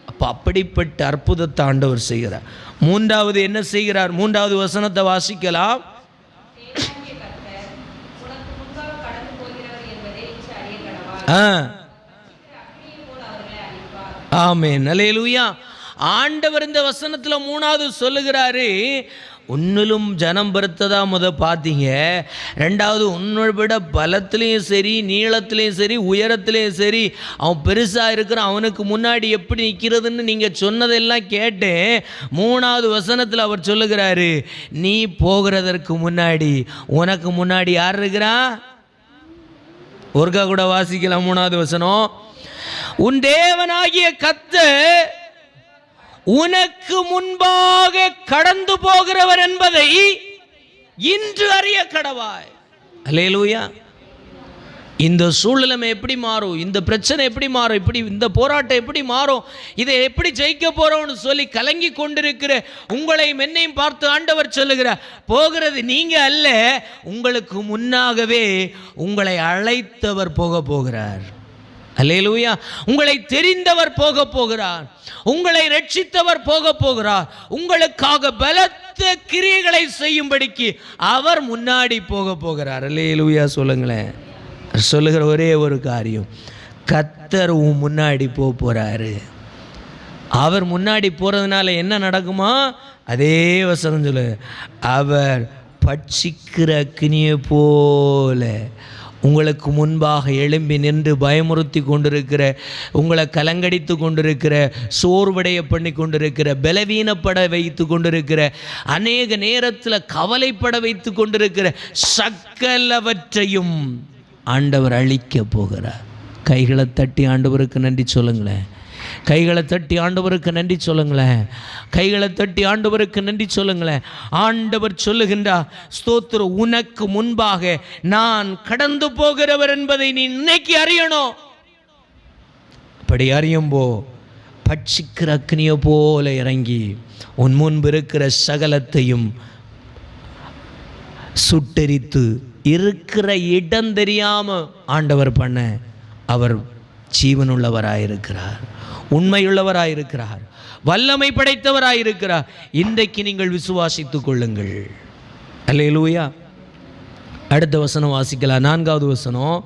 அப்ப அப்படிப்பட்ட அற்புதத்தை ஆண்டவர் செய்கிறார். மூன்றாவது என்ன செய்கிறார்? மூன்றாவது வசனத்தை வாசிக்கலாம். ஆமென். அல்லேலூயா. ஆண்டவர் இந்த வசனத்துல மூணாவது சொல்லுகிறாரு, உன்னிலும் ஜனம் பெருத்ததா பார்த்தீங்க. ரெண்டாவது, உன்னை விட பலத்திலையும் சரி, நீளத்திலையும் சரி, உயரத்திலையும் சரி, அவன் பெருசாக இருக்கிறான், அவனுக்கு முன்னாடி எப்படி நிற்கிறதுன்னு நீங்கள் சொன்னதெல்லாம் கேட்டேன். மூணாவது வசனத்தில் அவர் சொல்லுகிறாரு, நீ போகிறதற்கு முன்னாடி உனக்கு முன்னாடி யார் இருக்கிறா? ஒருக்கா கூட வாசிக்கலாம். மூணாவது வசனம், உன் தேவனாகிய கர்த்தர் உனக்கு முன்பாக கடந்து போகிறவர் என்பதை இன்று அறிய கடவாய். அல்லேலூயா. இந்த சூழ்நிலை எப்படி மாறும், இந்த பிரச்சனை எப்படி மாறும், இப்படி இந்த போராட்டம் எப்படி மாறும், இதை எப்படி ஜெயிக்க போறோம்னு சொல்லி கலங்கி கொண்டிருக்கிற உங்களை என்னையும் பார்த்து ஆண்டவர் சொல்லுகிறார், போகிறது நீங்க அல்ல, உங்களுக்கு முன்னாகவே உங்களை அழைத்தவர் போகிறார். அல்லேலூயா. உங்களை தெரிந்தவர் போக போகிறார், உங்களை ரட்சித்தவர் போக போகிறார், உங்களுக்காக பலத்த கிரியைகளை செய்யும்படிக்கு அவர் முன்னாடி போக போகிறார். அல்லேலூயா சொல்லுங்களேன். சொல்லுகிற ஒரே ஒரு காரியம், கர்த்தர் முன்னாடி போக போறாரு. அவர் முன்னாடி போறதுனால என்ன நடக்குமா? அதே வசனம் சொல்லு, அவர் பட்சிக்கிற அக்கினியை போல உங்களுக்கு முன்பாக எழும்பி நின்று பயமுறுத்தி கொண்டிருக்கிற, உங்களை கலங்கடித்து கொண்டிருக்கிற, சோர்வடைய பண்ணி கொண்டிருக்கிற, பலவீனப்பட வைத்து கொண்டிருக்கிற, அநேக நேரத்தில் கவலைப்பட வைத்து கொண்டிருக்கிற சகலவற்றையும் ஆண்டவர் அழிக்க போகிறார். கைகளை தட்டி ஆண்டவருக்கு நன்றி சொல்லுங்களேன். கைகளை தட்டி ஆண்டவருக்கு நன்றி சொல்லுங்களேன். கைகளை தட்டி ஆண்டவருக்கு நன்றி சொல்லுங்களேன். ஆண்டவர் சொல்லுகின்றார், ஸ்தோத்திரம், உனக்கு முன்பாக நான் கடந்து போகிறவர் என்பதை நீ இன்னைக்கு அறியணும். அப்படி அறியும்போ பட்சிக்கிற அக்னியை போல இறங்கி உன் முன்பு இருக்கிற சகலத்தையும் சுட்டெரித்து இருக்கிற இடம் தெரியாம ஆண்டவர் பண்ண அவர் ஜீவனுள்ளவராயிருக்கிறார், உண்மையுள்ளவராயிருக்கிறார், வல்லமை படைத்தவராயிருக்கிறார். இன்றைக்கு நீங்கள் விசுவாசித்துக் கொள்ளுங்கள். அல்லேலூயா. அடுத்த வசனம் வாசிக்கலாம். 4வது வசனம்.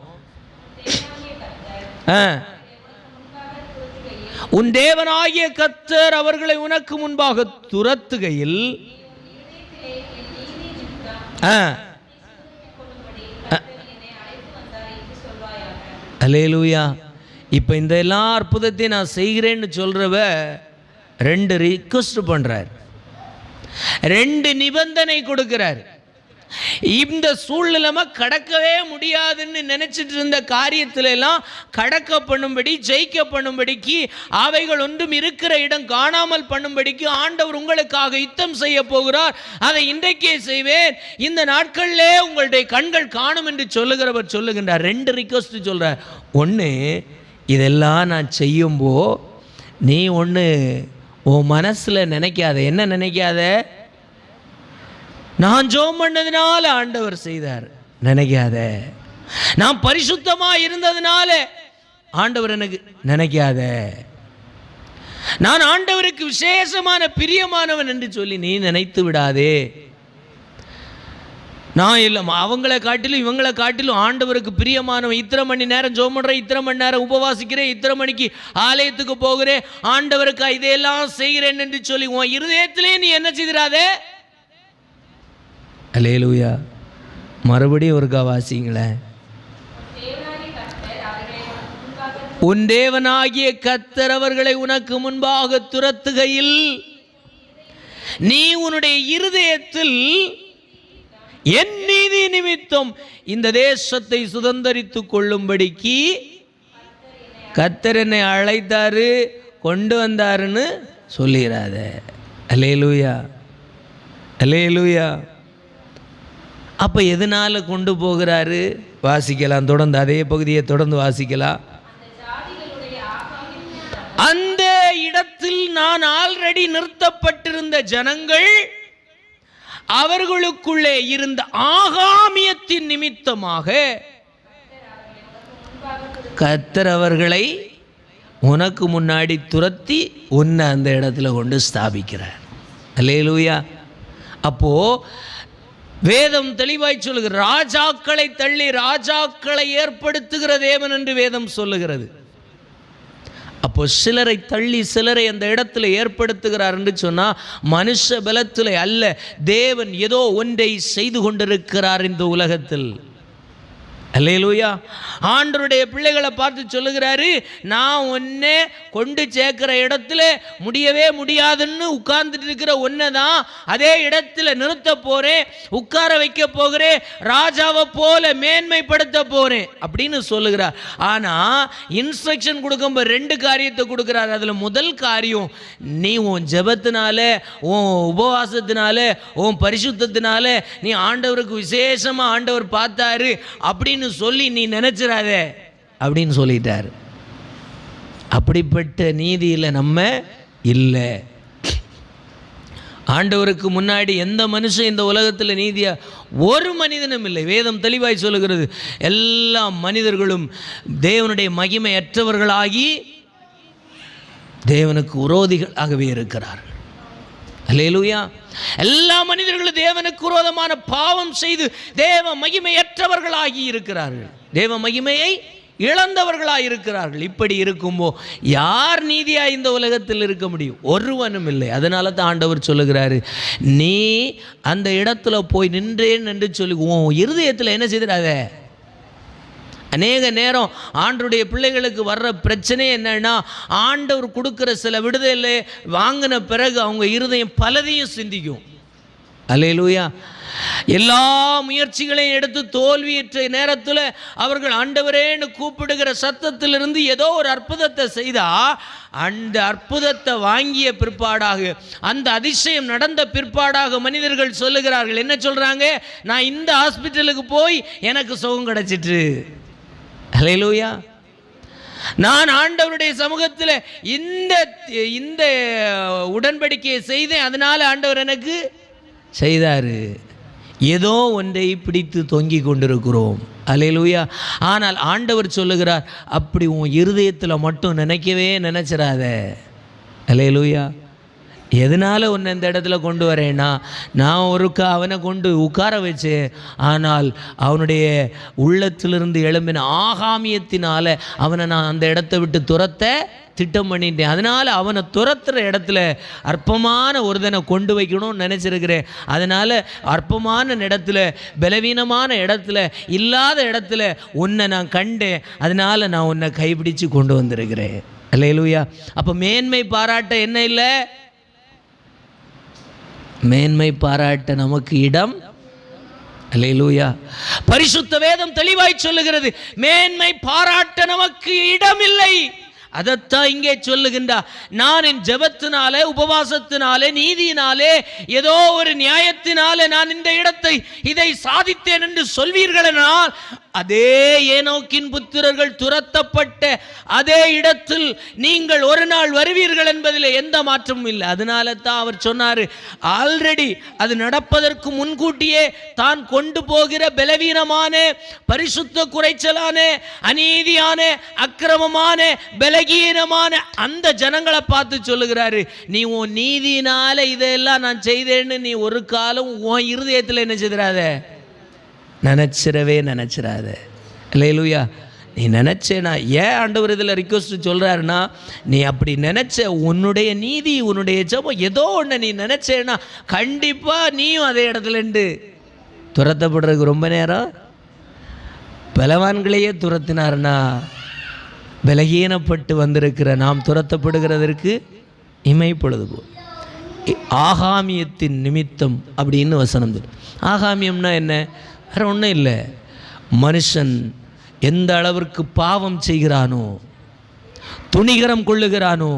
உன் தேவனாகிய கர்த்தர் அவர்களை உனக்கு முன்பாக துரத்துகையில் அல்லேலூயா. இப்போ இந்த எல்லா அற்புதத்தையும் நான் செய்கிறேன்னு சொல்கிறவ 2 ரிக்வெஸ்ட் பண்ணுறார், 2 நிபந்தனை கொடுக்கிறார். இந்த சூழ்நிலைமை கடக்கவே முடியாதுன்னு நினைச்சிட்டு இருந்த காரியத்தில எல்லாம் கடக்க பண்ணும்படி, ஜெயிக்க பண்ணும்படிக்கு, அவைகள் ஒன்றும் இருக்கிற இடம் காணாமல் பண்ணும்படிக்கு ஆண்டவர் உங்களுக்காக யுத்தம் செய்ய போகிறார். அதை இன்றைக்கே செய்வேன், இந்த நாட்களிலே உங்களுடைய கண்கள் காணும் என்று சொல்லுகிறவர் சொல்லுகின்றார். 2 ரிக்வெஸ்ட் சொல்றார். ஒன்று, இதெல்லாம் நான் செய்யும்போ நீ ஒன்று உன் மனசில் நினைக்காத. என்ன நினைக்காத? நான் ஜெபம் பண்ணதுனால ஆண்டவர் செய்தார் நினைக்காத. நான் பரிசுத்தமா இருந்ததுனால ஆண்டவர் எனக்கு நினைக்காத. நான் ஆண்டவருக்கு விசேஷமான பிரியமானவன் என்று சொல்லி நீ நினைத்து விடாதே. நான் இல்லை, அவங்கள காட்டிலும் இவங்களை காட்டிலும் ஆண்டவருக்கு பிரியமானவன். இத்தனை மணி நேரம் ஜெபம் பண்ணுறேன், இத்தனை மணி நேரம் உபவாசிக்கிறேன், இத்தனை மணிக்கு ஆலயத்துக்கு போகிறேன், ஆண்டவருக்கு இதையெல்லாம் செய்கிறேன் என்று சொல்லி உன் இருதயத்திலே நீ என்ன செய்திராதே. அல்லேலூயா. மறுபடியும் ஒருக்கா வாசிங்களேன். உன் தேவனாகிய கர்த்தர் அவர்களை உனக்கு முன்பாக துரத்துகையில் நீ உன்னுடைய இருதயத்தில் என் நீதி நிமித்தம் இந்த தேசத்தை சுதந்தரித்துக் கொள்ளும்படிக்கு கர்த்தர் என்னை அழைத்தாரு, கொண்டு வந்தாருன்னு சொல்லிடாத. அல்லேலூயா, அல்லேலூயா. அப்போ எதனால கொண்டு போகிறாரு? வாசிக்கலாம், தொடர்ந்து அதே பகுதியை தொடர்ந்து வாசிக்கலாம். அந்த இடத்தில் நான் ஆல்ரெடி நிறுத்தப்பட்டிருந்த ஜனங்கள் அவர்களுக்குள்ளே இருந்த ஆகாமியத்தின் நிமித்தமாக கர்த்தர் அவர்களை உனக்கு முன்னாடி துரத்தி உன்னை அந்த இடத்துல கொண்டு ஸ்தாபிக்கிறார். அல்லேலூயா. அப்போ வேதம் தெளிவாய் சொல்லுகிற, ராஜாக்களை தள்ளி ராஜாக்களை ஏற்படுத்துகிற தேவன் என்று வேதம் சொல்லுகிறது. அப்போ சிலரை தள்ளி சிலரை அந்த இடத்துல ஏற்படுத்துகிறார் என்று சொன்னால் மனுஷ பலத்தில் அல்ல, தேவன் ஏதோ ஒன்றை செய்து கொண்டிருக்கிறார் இந்த உலகத்தில். அல்லேலூயா. ஆண்டவருடைய பிள்ளைகளை பார்த்து சொல்லுகிறாரு, நான் ஒன்னே கொண்டு சேர்க்கிற இடத்துல முடியவே முடியாதுன்னு உட்கார்ந்துட்டு இருக்கிற ஒன்றை தான் அதே இடத்துல நிறுத்த போறேன், உட்கார வைக்க போகிறேன், ராஜாவை போல மேன்மைப்படுத்த போறேன் அப்படின்னு சொல்லுகிறார். ஆனா இன்ஸ்ட்ரக்ஷன் கொடுக்கும்போது 2 காரியத்தை கொடுக்கிறார். அதுல முதல் காரியம், நீ உன் ஜெபத்தினால, உன் உபவாசத்தினால, உன் பரிசுத்தத்தினால நீ ஆண்டவருக்கு விசேஷமா ஆண்டவர் பார்த்தாரு அப்படின்னு சொல்லி நீ நினைச்சிடாத அப்படின்னு சொல்லிட்டார். அப்படிப்பட்ட நீதியில் நம்ம இல்லை. ஆண்டவருக்கு முன்னாடி எந்த மனுஷன் இந்த உலகத்தில் நீதியா ஒரு மனிதனும் இல்லை. வேதம் தெளிவாய் சொல்லுகிறது, எல்லா மனிதர்களும் தேவனுடைய மகிமையற்றவர்களாகி தேவனுக்கு விரோதிகளாகவே இருக்கிறார்கள். அல்லேலூயா. எல்லா மனிதர்களும் தேவனுக்கு விரோதமான பாவம் செய்து தேவ மகிமையற்றவர்களாகி இருக்கிறார்கள், தேவ மகிமையை இழந்தவர்களாக இருக்கிறார்கள். இப்படி இருக்கும்போ யார் நீதியாக இந்த உலகத்தில் இருக்க முடியும்? ஒருவனும் இல்லை. அதனால தான் ஆண்டவர் சொல்லுகிறாரு, நீ அந்த இடத்துல போய் நின்றேன் என்று சொல்லி உன் இருதயத்தில் என்ன செய்திடாத. அநேக நேரம் ஆண்டவருடைய பிள்ளைகளுக்கு வர்ற பிரச்சனை என்னன்னா, ஆண்டவர் கொடுக்குற சில விடுதலை வாங்கின பிறகு அவங்க இருதயம் பலதையும் சிந்திக்கும். அல்லேலூயா. எல்லா முயற்சிகளையும் எடுத்து தோல்வியற்ற நேரத்தில் அவர்கள் ஆண்டவரேன்னு கூப்பிடுகிற சத்தத்திலிருந்து ஏதோ ஒரு அற்புதத்தை செய்தா, அந்த அற்புதத்தை வாங்கிய பிற்பாடாக, அந்த அதிசயம் நடந்த பிற்பாடாக மனிதர்கள் சொல்லுகிறார்கள், என்ன சொல்றாங்க? நான் இந்த ஹாஸ்பிட்டலுக்கு போய் எனக்கு சுகம் கிடைச்சிட்டு. அல்லேலூயா. நான் ஆண்டவருடைய சமூகத்தில் இந்த உடன்படிக்கையை செய்தேன், அதனால ஆண்டவர் எனக்கு செய்தார். ஏதோ ஒன்றை பிடித்து தொங்கி கொண்டிருக்கிறோம். அல்லேலூயா. ஆனால் ஆண்டவர் சொல்லுகிறார், அப்படி உன் இருதயத்தில் மட்டும் நினைச்சிடாத. அல்லேலூயா. எதனால் உன்னை இந்த இடத்துல கொண்டு வரேன்னா, நான் ஒருக்கா அவனை கொண்டு உட்கார வச்சேன், ஆனால் அவனுடைய உள்ளத்திலிருந்து எழும்பின ஆகாமியத்தினால் அவனை நான் அந்த இடத்தை விட்டு துரத்த திட்டம் பண்ணிட்டேன். அதனால் அவனை துரத்துகிற இடத்துல அற்பமான ஒருதனை கொண்டு வைக்கணும்னு நினச்சிருக்கிறேன். அதனால் அற்பமான இடத்துல, பலவீனமான இடத்துல, இல்லாத இடத்துல உன்னை நான் கண்டேன். அதனால் நான் உன்னை கைப்பிடிச்சு கொண்டு வந்திருக்கிறேன். அல்லேலூயா. அப்போ மேன்மை பாராட்ட என்ன இல்லை? மேன்மை பாராட்ட நமக்கு இடம். அல்லேலூயா. பரிசுத்த வேதம் தெளிவாய் சொல்லுகிறது, மேன்மை பாராட்ட நமக்கு இடம் இல்லை. அதைத்தான் இங்கே சொல்லுகின்றார். நான் என் ஜெபத்தினாலே, உபவாசத்தினாலே, நீதியினாலே, ஏதோ ஒரு நியாயத்தினாலே நான் இந்த இடத்தை இதை சாதித்தேன் என்று சொல்வீர்களானால், அதே ஏனோக்கின் புத்திரர்கள் துரத்தப்பட்ட அதே இடத்தில் நீங்கள் ஒரு நாள் வருவீர்கள் என்பதில் எந்த மாற்றமும் இல்லை. அதனால தான் அவர் சொன்னார், ஆல்ரெடி அது நடப்பதற்கு முன்கூட்டியே தான் கொண்டு போகிற பலவீனமான, பரிசுத்த குறைச்சலான, அநீதியான, அக்கிரமமான, பலகீனமான அந்த ஜனங்களை பார்த்து சொல்லுகிறாரு, நீ உன் நீதியினால இதெல்லாம் நான் செய்தேன்னு நீ ஒரு காலம் உன் இருதயத்தில் என்ன செய்திடாத, நினச்சிடாத. அல்லேலூயா. நீ நினச்சேனா, ஏன் ஆண்டவர் இதில் ரிக்வெஸ்ட் சொல்கிறாருன்னா, நீ அப்படி நினச்ச உன்னுடைய நீதி, உன்னுடைய ஜெபம் ஏதோ ஒன்று நீ நினச்சேன்னா கண்டிப்பாக நீயும் அதே இடத்துலண்டு துரத்தப்படுறதுக்கு ரொம்ப நேரம். பலவான்களையே துரத்தினார்னா பலகீனப்பட்டு வந்திருக்கிற நாம் துரத்தப்படுகிறதற்கு இமைப்பொழுது போல். ஆகாமியத்தின் நிமித்தம் அப்படின்னு வசனம் சொல்லும். ஆகாமியம்னா என்ன? வேற ஒன்றும் இல்லை. மனுஷன் எந்த அளவிற்கு பாவம் செய்கிறானோ, துணிகரம் கொள்ளுகிறானோ,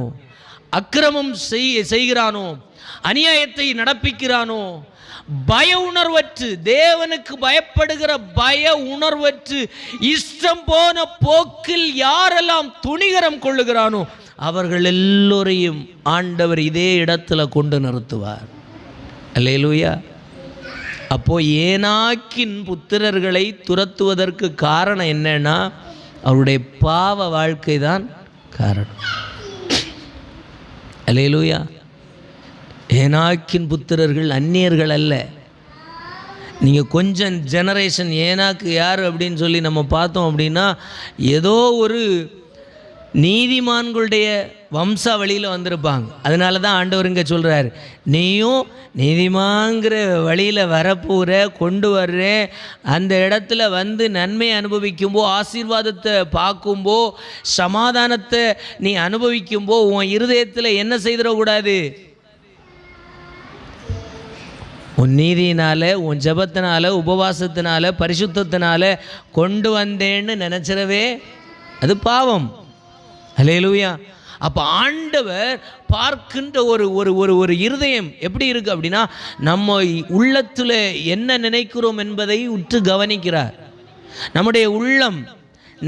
அக்கிரமம் செய்கிறானோ, அநியாயத்தை நடப்பிக்கிறானோ, பய உணர்வற்று, தேவனுக்கு பயப்படுகிற பய உணர்வற்று இஷ்டம் போன போக்கில் யாரெல்லாம் துணிகரம் கொள்ளுகிறானோ அவர்கள் எல்லோரையும் ஆண்டவர் இதே இடத்துல கொண்டு நிறுத்துவார். அல்லேலூயா. அப்போ ஏனாக்கின் புத்திரர்களை துரத்துவதற்கு காரணம் என்னன்னா, அவருடைய பாவ வாழ்க்கை தான் காரணம். அல்லேலூயா. ஏனாக்கின் புத்திரர்கள் அந்நியர்கள் அல்ல. நீங்கள் கொஞ்சம் ஜெனரேஷன் ஏனாக்கு யார் அப்படின்னு சொல்லி நம்ம பார்த்தோம் அப்படின்னா, ஏதோ ஒரு நீதிமான்களுடைய வம்சாவளியில் வந்திருப்பாங்க. அதனால தான் ஆண்டவர் இங்கே சொல்கிறார், நீயும் நீதிமான்கிற வழியில் வரப்போகிற, கொண்டு வர்ற அந்த இடத்துல வந்து நன்மை அனுபவிக்கும்போ, ஆசீர்வாதத்தை பார்க்கும்போ, சமாதானத்தை நீ அனுபவிக்கும்போ உன் இருதயத்தில் என்ன செய்திடக்கூடாது? உன் நீதியினால், உன் ஜெபத்தினால, உபவாசத்தினால, பரிசுத்தத்தினால கொண்டு வந்தேன்னு நினச்சிடவே அது பாவம். அல்லேலூயா. அப்போ ஆண்டவர் பார்க்கின்ற ஒரு ஒரு ஒரு ஒரு இருதயம் எப்படி இருக்குது அப்படின்னா, நம்ம உள்ளத்தில் என்ன நினைக்கிறோம் என்பதை உற்று கவனிக்கிறார். நம்முடைய உள்ளம்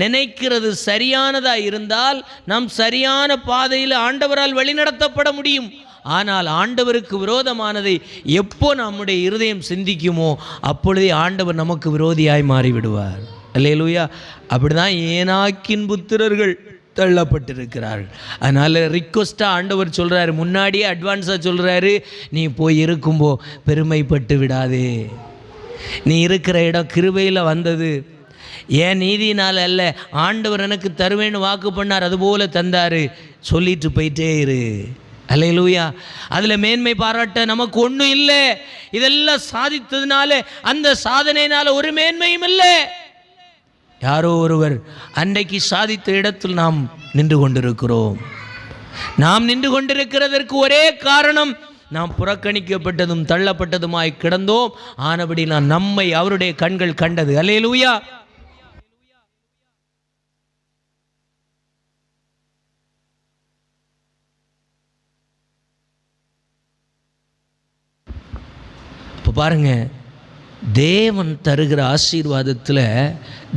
நினைக்கிறது சரியானதாக இருந்தால் நாம் சரியான பாதையில் ஆண்டவரால் வழிநடத்தப்பட முடியும். ஆனால் ஆண்டவருக்கு விரோதமானதை எப்போ நம்முடைய இருதயம் சிந்திக்குமோ அப்பொழுதே ஆண்டவர் நமக்கு விரோதியாய் மாறிவிடுவார். அல்லேலூயா. அப்படிதான் ஏனாக்கின் புத்திரர்கள் தள்ளப்பட்டிருக்கிறார்கள். அதனால் ரிக்வஸ்ட்டாக ஆண்டவர் சொல்கிறாரு, முன்னாடியே அட்வான்ஸாக சொல்கிறாரு, நீ போய் இருக்கும்போ பெருமைப்பட்டு விடாதே. நீ இருக்கிற இடம் கிருபையில் வந்தது, ஏன் நீதினால் அல்ல. ஆண்டவர் எனக்கு தருவேன்னு வாக்கு பண்ணார், அதுபோல் தந்தார். சொல்லிட்டு போயிட்டே இரு. அல்லேலூயா. அதில் மேன்மை பாராட்ட நமக்கு ஒன்றும் இல்லை. இதெல்லாம் சாதித்ததுனால அந்த சாதனையினால் ஒரு மேன்மையும் இல்லை. யாரோ ஒருவர் அன்றைக்கு சாதித்த இடத்தில் நாம் நின்று கொண்டிருக்கிறோம். நாம் நின்று கொண்டிருக்கிறதற்கு ஒரே காரணம், நாம் புறக்கணிக்கப்பட்டதும் தள்ளப்பட்டதுமாய் கிடந்தோம். ஆனபடி நம்மை அவருடைய கண்கள் கண்டது. அல்லேலூயா. இப்போ பாருங்க, தேவன் தருகிற ஆசீர்வாதத்தில்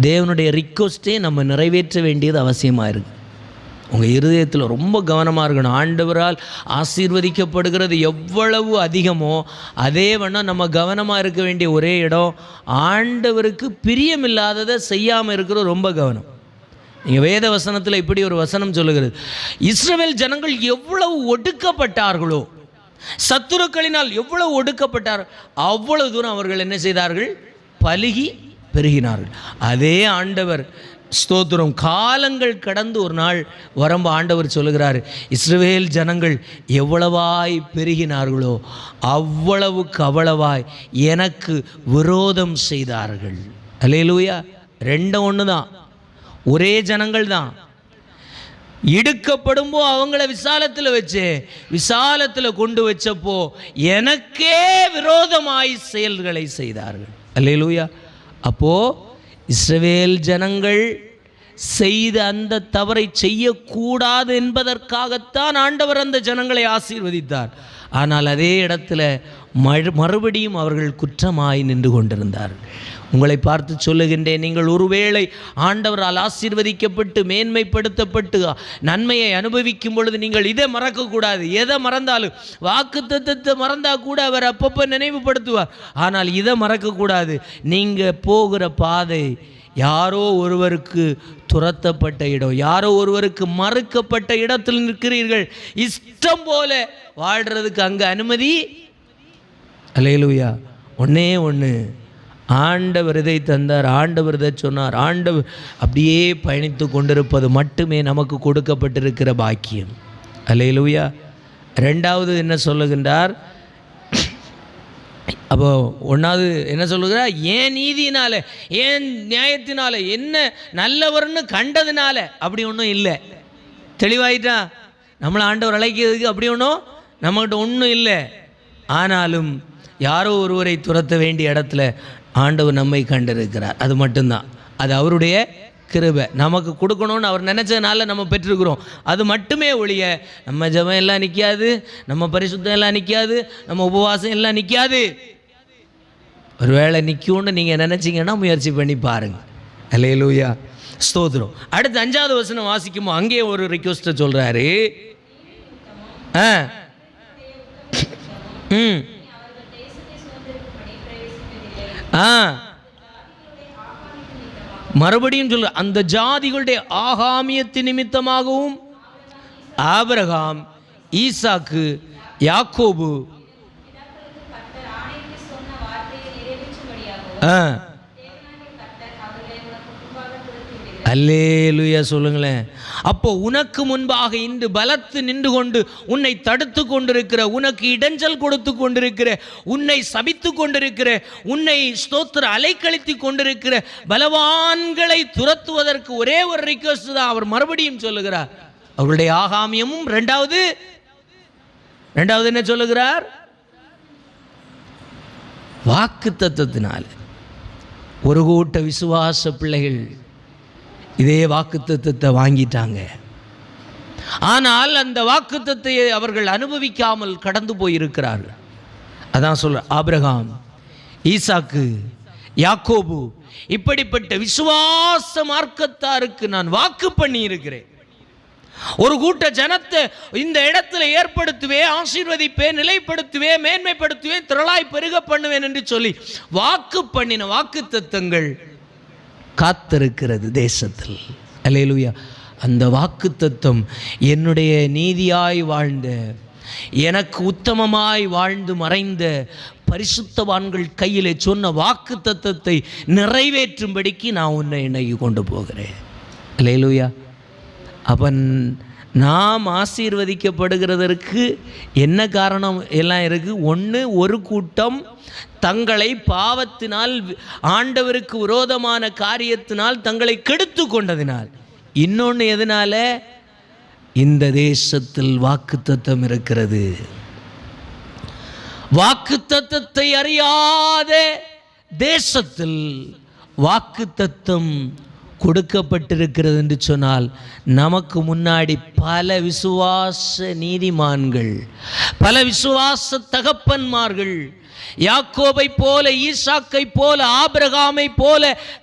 தேவனுடைய ரிக்வஸ்ட்டே நம்ம நிறைவேற்ற வேண்டியது அவசியமாக இருக்குது. உங்கள் இருதயத்தில் ரொம்ப கவனமாக இருக்கணும். ஆண்டவரால் ஆசீர்வதிக்கப்படுகிறது எவ்வளவு அதிகமோ அதே வேணால் நம்ம கவனமாக இருக்க வேண்டிய ஒரே இடம், ஆண்டவருக்கு பிரியமில்லாததை செய்யாமல் இருக்கிறது ரொம்ப கவனம். நீங்கள் வேத வசனத்தில் இப்படி ஒரு வசனம் சொல்லுகிறது, இஸ்ரவேல் ஜனங்கள் எவ்வளவு ஒடுக்கப்பட்டார்களோ, சத்துருக்களினால் எவ்வளவு ஒடுக்கப்பட்டார், அவ்வளவு தூரம் அவர்கள் என்ன செய்தார்கள், பலுகி பெருகினார்கள். அதே ஆண்டவர் ஸ்தோத்திரம், காலங்கள் கடந்து ஒரு நாள் வரம்பு ஆண்டவர் சொல்லுகிறார், இஸ்ரவேல் ஜனங்கள் எவ்வளவாய் பெருகினார்களோ அவ்வளவுக்கு அவ்வளவாய் எனக்கு விரோதம் செய்தார்கள். அல்லேலூயா. ரெண்டும் ஒன்று தான், ஒரே ஜனங்கள் தான். இடுக்கப்படும்போ அவங்கள விசாலத்தில் கொண்டு வச்சப்போ எனக்கே விரோதமாய் செயல்களை செய்தார்கள். அல்லேலூயா. அப்போ இஸ்ரவேல் ஜனங்கள் செய்த அந்த தவறை செய்யக்கூடாது என்பதற்காகத்தான் ஆண்டவர் அந்த ஜனங்களை ஆசீர்வதித்தார். ஆனால் அதே இடத்துல மறுபடியும் அவர்கள் குற்றமாய் நின்று கொண்டிருந்தார்கள். உங்களை பார்த்து சொல்லுகின்றேன், நீங்கள் ஒருவேளை ஆண்டவரால் ஆசீர்வதிக்கப்பட்டு மேன்மைப்படுத்தப்பட்டு நன்மையை அனுபவிக்கும் பொழுது நீங்கள் இதை மறக்கக்கூடாது. எதை மறந்தாலும், வாக்குத்தத்தத்தை மறந்தால் கூட அவர் அப்பப்போ நினைவுபடுத்துவார். ஆனால் இதை மறக்கக்கூடாது. நீங்கள் போகிற பாதை யாரோ ஒருவருக்கு துரத்தப்பட்ட இடம், யாரோ ஒருவருக்கு மறுக்கப்பட்ட இடத்தில் நிற்கிறீர்கள். இஷ்டம் போல வாழ்கிறதுக்கு அங்கே அனுமதி. அல்லேலூயா. ஒன்னே ஒன்று, ஆண்டவர் இதை தந்தார், ஆண்டவர் இதை சொன்னார், ஆண்டவர் அப்படியே பயணித்து கொண்டிருப்பது மட்டுமே நமக்கு கொடுக்கப்பட்டிருக்கிற பாக்கியம். அல்லேலூயா. ரெண்டாவது என்ன சொல்லுகின்றார், அப்போ ஒன்றாவது என்ன சொல்லுகிறார், ஏன் நீதினால, ஏன் நியாயத்தினால, என்ன நல்லவர்னு கண்டதுனால, அப்படி ஒன்றும் இல்லை. தெளிவாயிட்டா? நம்மளை ஆண்டவர் அழைக்கிறதுக்கு அப்படி ஒன்றும் நம்மகிட்ட ஒன்றும் இல்லை. ஆனாலும் யாரோ ஒருவரை துரத்த வேண்டிய இடத்துல ஆண்டவர் நம்மை கண்டிருக்கிறார். அது மட்டும்தான், அது அவருடைய கிருபை. நமக்கு கொடுக்கணும்னு அவர் நினச்சதுனால நம்ம பெற்றிருக்கிறோம். அது மட்டுமே ஒழிய நம்ம ஜெபம் எல்லாம் நிற்காது, நம்ம பரிசுத்தம் எல்லாம் நிற்காது, நம்ம உபவாசம் எல்லாம் நிற்காது. ஒருவேளை நிற்கும்னு நீங்கள் நினச்சிங்கன்னா முயற்சி பண்ணி பாருங்கள். அல்லேலூயா. ஸ்தோத்திரம். அடுத்து 5வது வசனம் வாசிக்குமோ அங்கே ஒரு ரிக்வெஸ்ட்டை சொல்கிறாரு. மறுபடியும் சொல்ற, அந்த ஜாதிகளுடைய ஆகாமியத்தின் நிமித்தமாகவும் ஆபிரகாம், ஈசாக்கு, யாக்கோபு அல்லேலூயா சொல்லுங்களேன். அப்போ உனக்கு முன்பாக இன்று பலத்து நின்று கொண்டு உன்னை தடுத்து கொண்டிருக்கிற, உனக்கு இடைஞ்சல் கொடுத்து கொண்டிருக்கிற, உன்னை சபித்து கொண்டிருக்கிற, உன்னை ஸ்தோத்திர அலைக்கழித்து கொண்டிருக்கிற பலவான்களை துரத்துவதற்கு ஒரே ஒரு ரிக்வெஸ்ட் தான் அவர் மறுபடியும் சொல்லுகிறார். அவருடைய ஆகாமியமும் ரெண்டாவது என்ன சொல்லுகிறார், வாக்கு தத்தத்தினால். ஒரு கூட்ட விசுவாச பிள்ளைகள் இதே வாக்குத்தத்தத்தை வாங்கிட்டாங்க. ஆனால் அந்த வாக்குத்தத்தை அவர்கள் அனுபவிக்காமல் கடந்து போயிருக்கிறார்கள். அதான் சொல்ற, ஆபிரகாம், ஈசாக்கு, யாக்கோபு இப்படிப்பட்ட விசுவாச மார்க்கத்தாருக்கு நான் வாக்கு பண்ணி இருக்கிறேன். ஒரு கூட்ட ஜனத்தை இந்த இடத்துல ஏற்படுத்துவேன், ஆசீர்வதிப்பேன், நிலைப்படுத்துவேன், மேன்மைப்படுத்துவேன், திரளாய் பெருக பண்ணுவேன் என்று சொல்லி வாக்கு பண்ணின வாக்குத்தத்தங்கள் காத்திருக்கிறது தேசத்தில். அல்லேலூயா. அந்த வாக்குத்தத்தம் என்னுடைய நீதியாய் வாழ்ந்த, எனக்கு உத்தமமாய் வாழ்ந்து மறைந்த பரிசுத்தவான்கள் கையிலே சொன்ன வாக்குத்தத்தத்தை நிறைவேற்றும்படிக்கு நான் உன்னை இணைக்கு கொண்டு போகிறேன். அல்லேலூயா. அவன் நாம் ஆசீர்வதிக்கப்படுகிறதற்கு என்ன காரணம் எல்லாம் இருக்குது? ஒன்று, ஒரு கூட்டம் தங்களை பாவத்தினால், ஆண்டவருக்கு விரோதமான காரியத்தினால் தங்களை கெடுத்து கொண்டதினால். இன்னொன்று எதனால? இந்த தேசத்தில் வாக்குத்தத்தம் இருக்கிறது. வாக்குத்தத்தத்தை அறியாத தேசத்தில் வாக்குத்தத்தம் கொடுக்கப்பட்டிருக்கிறது என்று சொன்னால், நமக்கு முன்னாடி பல விசுவாச நீதிமான்கள், பல விசுவாச தகப்பன்மார்கள், யாக்கோபை போல, ஈசாக்கை போல, ஆபிரகாமை போல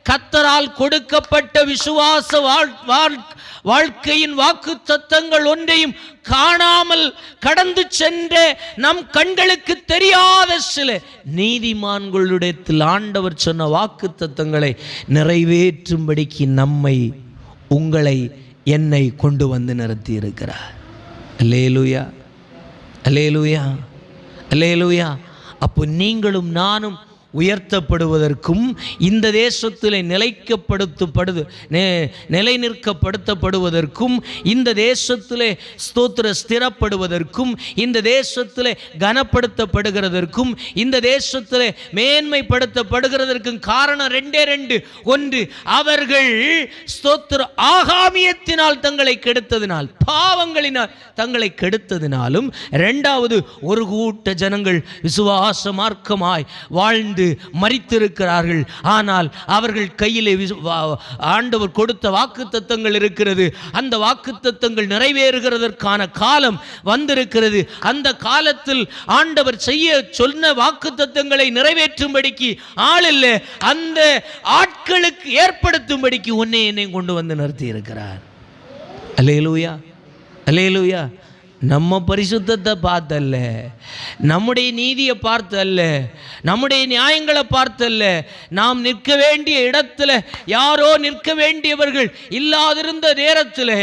கர்த்தரால் கொடுக்கப்பட்ட விசுவாச வாழ்க்கையின் வாக்குத்தத்தங்கள் ஒன்றையும் காணாமல் கடந்து சென்ற, நம் கண்களுக்கு தெரியாத சில நீதிமான்களுடைய ஆண்டவர் சொன்ன வாக்குத்தத்தங்களை நிறைவேற்றும்படிக்கு நம்மை, உங்களை, என்னை கொண்டு வந்து நிறுத்தி இருக்கிறார். அல்லேலூயா, அல்லேலூயா, அல்லேலூயா. அப்போ நீங்களும் நானும் உயர்த்தப்படுவதற்கும், இந்த தேசத்தில் நிலைநிற்கப்படுத்தப்படுவதற்கும், இந்த தேசத்தில் ஸ்திரப்படுவதற்கும், இந்த தேசத்தில் கனப்படுத்தப்படுகிறதற்கும், இந்த தேசத்தில் மேன்மைப்படுத்தப்படுகிறதற்கும் காரணம் ரெண்டே ரெண்டு. ஒன்று, அவர்கள் ஆகாமியத்தினால் தங்களை கெடுத்ததினால், பாவங்களினால் தங்களை கெடுத்ததினாலும், இரண்டாவது, ஒரு கூட்ட ஜனங்கள் விசுவாச மார்க்கமாய் வாழ்ந்து மரித்திருக்கிறார்கள். ஆனால் அவர்கள் கையிலே ஆண்டவர் கொடுத்த வாக்குத்தத்தங்கள் இருக்கிறது. அந்த வாக்குத்தத்தங்கள் நிறைவேறுகிறதற்கான காலம் வந்திருக்கிறது. அந்த காலத்தில் ஆண்டவர் செய்ய சொன்ன வாக்குத்தத்தங்களை நிறைவேற்றும்படிக்கு ஆள் இல்லை, அந்த ஆட்களுக்கு ஏற்படுத்தும்படிக்கு உன்னை என்னை கொண்டு வந்து நிறுத்தி இருக்கிறார். அல்லேலூயா, அல்லேலூயா. நம்ம பரிசுத்தத்தை பார்த்தல்ல, நம்முடைய நீதியை பார்த்தல்ல, நம்முடைய நியாயங்களை பார்த்தல்ல, நாம் நிற்க வேண்டிய இடத்துல யாரோ நிற்க வேண்டியவர்கள் இல்லாதிருந்த நேரத்தில்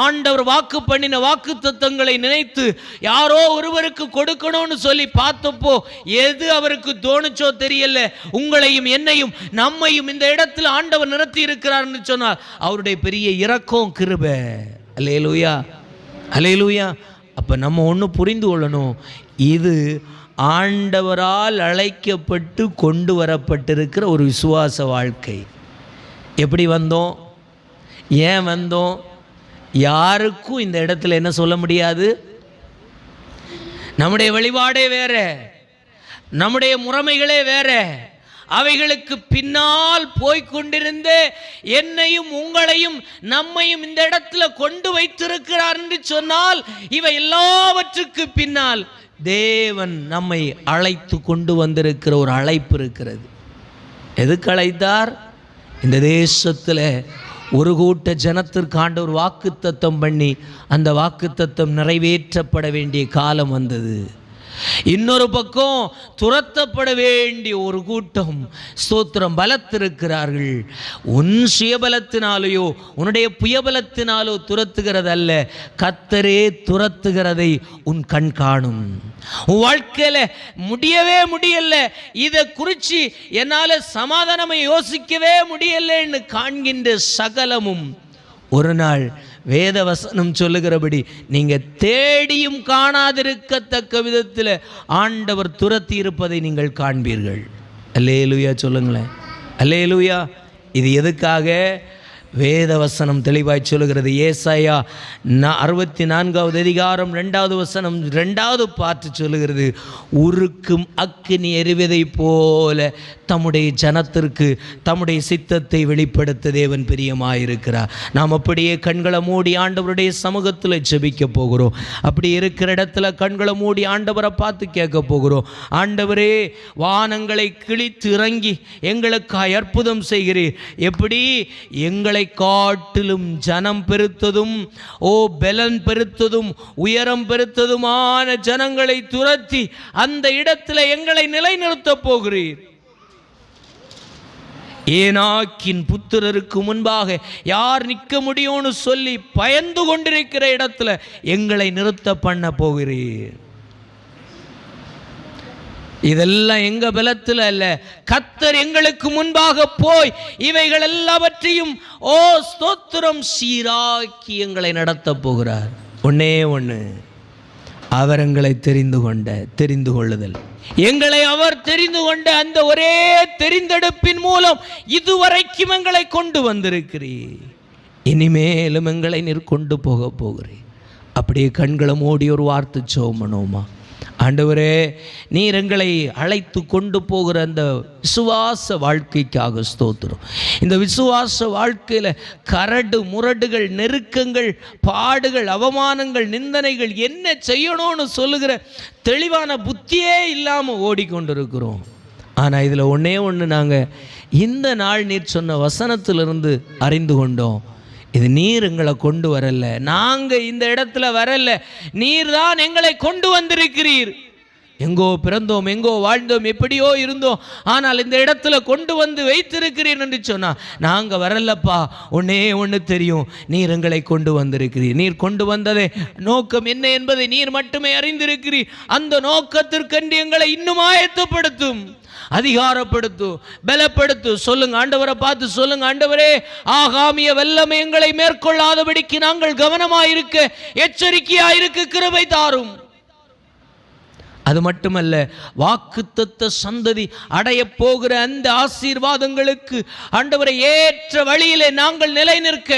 ஆண்டவர் வாக்கு பண்ணின வாக்குத்தத்தங்களை நினைத்து யாரோ ஒருவருக்கு கொடுக்கணும்னு சொல்லி பார்த்தப்போ எது அவருக்கு தோணுச்சோ தெரியல, உங்களையும் என்னையும் நம்மையும் இந்த இடத்துல ஆண்டவர் நிறுத்தி இருக்கிறார்னு சொன்னால் அவருடைய பெரிய இரக்கம், கிருபை. அல்லேலூயா, அல்லேலூயா. அப்போ நம்ம ஒன்று புரிந்து கொள்ளணும், இது ஆண்டவரால் அழைக்கப்பட்டு கொண்டு வரப்பட்டிருக்கிற ஒரு விசுவாச வாழ்க்கை. எப்படி வந்தோம், ஏன் வந்தோம், யாருக்கும் இந்த இடத்துல என்ன சொல்ல முடியாது. நம்முடைய வழிபாடே வேற, நம்முடைய முறைமைகளே வேற. அவைகளுக்கு பின்னால் போய்கொண்டிருந்த என்னையும் உங்களையும் நம்மையும் இந்த இடத்துல கொண்டு வைத்திருக்கிறார் என்று சொன்னால், இவை எல்லாவற்றுக்கு பின்னால் தேவன் நம்மை அழைத்து கொண்டு வந்திருக்கிற ஒரு அழைப்பு இருக்கிறது. எதுக்கு அழைத்தார்? இந்த தேசத்தில் ஒரு கூட்ட ஜனத்திற்கு ஆண்டவர் வாக்குத்தத்தம் பண்ணி அந்த வாக்குத்தத்தம் நிறைவேற்றப்பட வேண்டிய காலம் வந்தது. இன்னொரு பக்கம் துரத்தப்பட வேண்டிய ஒரு கூட்டம் ஸ்தோத்திரம் பலத்திருக்கிறார்கள். உன் சுயபலத்தினாலேயோ உன்னுடைய புயபலத்தினாலோ துரத்துகிறதல்ல, கர்த்தரே துரத்துகிறதை உன் கண் காணும். உன் வாழ்க்கையில முடியவே முடியல, இதை குறித்து என்னால் சமாதானமை யோசிக்கவே முடியலன்னு காண்கின்ற சகலமும் ஒரு நாள் வேத வசனம் சொல்லுகிறபடி நீங்கள் தேடியும் காணாதிருக்கத்தக்க விதத்தில் ஆண்டவர் துரத்தி இருப்பதை நீங்கள் காண்பீர்கள். அல்லேலூயா சொல்லுங்களேன், அல்லேலூயா. இது எதுக்காக? வேத வசனம் தெளிவாய் சொல்லுகிறது. ஏசாயா 64வது அதிகாரம் 2வது வசனம் 2வது பாட்டு சொல்லுகிறது, உருக்கும் அக்கினி எரிவதை போல தம்முடைய ஜனத்திற்கு தம்முடைய சித்தத்தை வெளிப்படுத்த தேவன் பிரியமாயிருக்கிறார். நாம் அப்படியே கண்களை மூடி ஆண்டவருடைய சமூகத்தில் ஜெபிக்க போகிறோம். அப்படி இருக்கிற இடத்துல கண்களை மூடி ஆண்டவரை பார்த்து கேட்க போகிறோம். ஆண்டவரே, வானங்களை கிழித்து இறங்கி எங்களுக்காய் அற்புதம் செய்கிறீர். எப்படி எங்களை எங்களை காட்டிலும் ஜனம் பெருத்ததும் பெலன் பெருத்ததும் உயரம் பெருத்ததுமான ஜனங்களை துரத்தி அந்த இடத்துல எங்களை நிலைநிறுத்தப் போகிறீர். ஏனாக்கின் புத்திரருக்கு முன்பாக யார் நிற்க முடியும்னு சொல்லி பயந்து கொண்டிருக்கிற இடத்துல எங்களை நிறுத்த பண்ண போகிறீர். இதெல்லாம் எங்க பலத்தில் அல்ல, கர்த்தர் எங்களுக்கு முன்பாக போய் இவைகள் எல்லாவற்றையும் ஸ்தோத்திரம் சீராக்கி எங்களை நடத்த போகிறார். ஒன்னே ஒன்று, அவர் எங்களை தெரிந்து கொள்ளுதல். எங்களை அவர் தெரிந்து கொண்ட அந்த ஒரே தெரிந்தெடுப்பின் மூலம் இதுவரைக்கும் எங்களை கொண்டு வந்திருக்கிறீர். இனிமேலும் எங்களை நீர் கொண்டு போக போகிறீர். அப்படியே கண்களை மூடி ஒரு வார்த்தை ஜெபம் பண்ணுவோமா? ஆண்டவரே, நீர் எங்களை அழைத்து கொண்டு போகிற அந்த விசுவாச வாழ்க்கைக்காக ஸ்தோத்திரம். இந்த விசுவாச வாழ்க்கையில் கரடு முரடுகள், நெருக்கங்கள், பாடுகள், அவமானங்கள், நிந்தனைகள் என்ன செய்யணும்னு சொல்லுகிற தெளிவான புத்தியே இல்லாமல் ஓடிக்கொண்டிருக்கிறோம். ஆனால் இதில் ஒன்றே ஒன்று, நாங்கள் இந்த நாள் நீர் சொன்ன வசனத்திலிருந்து அறிந்து கொண்டோம். இது நீர் எங்களை கொண்டு வரல, நாங்கள் இந்த இடத்துல வரல, நீர் தான் எங்களை கொண்டு வந்திருக்கிறீர். எங்கோ பிறந்தோம், எங்கோ வாழ்ந்தோம், எப்படியோ இருந்தோம், ஆனால் இந்த இடத்துல கொண்டு வந்து வைத்திருக்கிறீர் என்று சொன்னால் நாங்கள் வரலப்பா. ஒன்னே ஒன்று தெரியும், நீர் எங்களை கொண்டு வந்திருக்கிறீர். நீர் கொண்டு வந்ததே நோக்கம் என்ன என்பதை நீர் மட்டுமே அறிந்திருக்கிறீர். அந்த நோக்கத்திற்கென்று எங்களை இன்னும் ஆயத்தப்படுத்தும், அதிகாரப்படுத்தும், பலப்படுத்தும். சொல்லுங்க, ஆண்டவரை பார்த்து சொல்லுங்க, ஆண்டவரே, ஆகாமிய வல்லமை எங்களை மேற்கொள்ளாதபடிக்கு நாங்கள் கவனமாயிருக்க, எச்சரிக்கையாயிருக்க கிருபை தாரும். அது மட்டுமல்ல, வாக்குத்தத்த சந்ததி அடைய போகிற அந்த ஆசீர்வாதங்களுக்கு ஆண்டவரை ஏற்ற வழியிலே நாங்கள் நிலை நிற்க,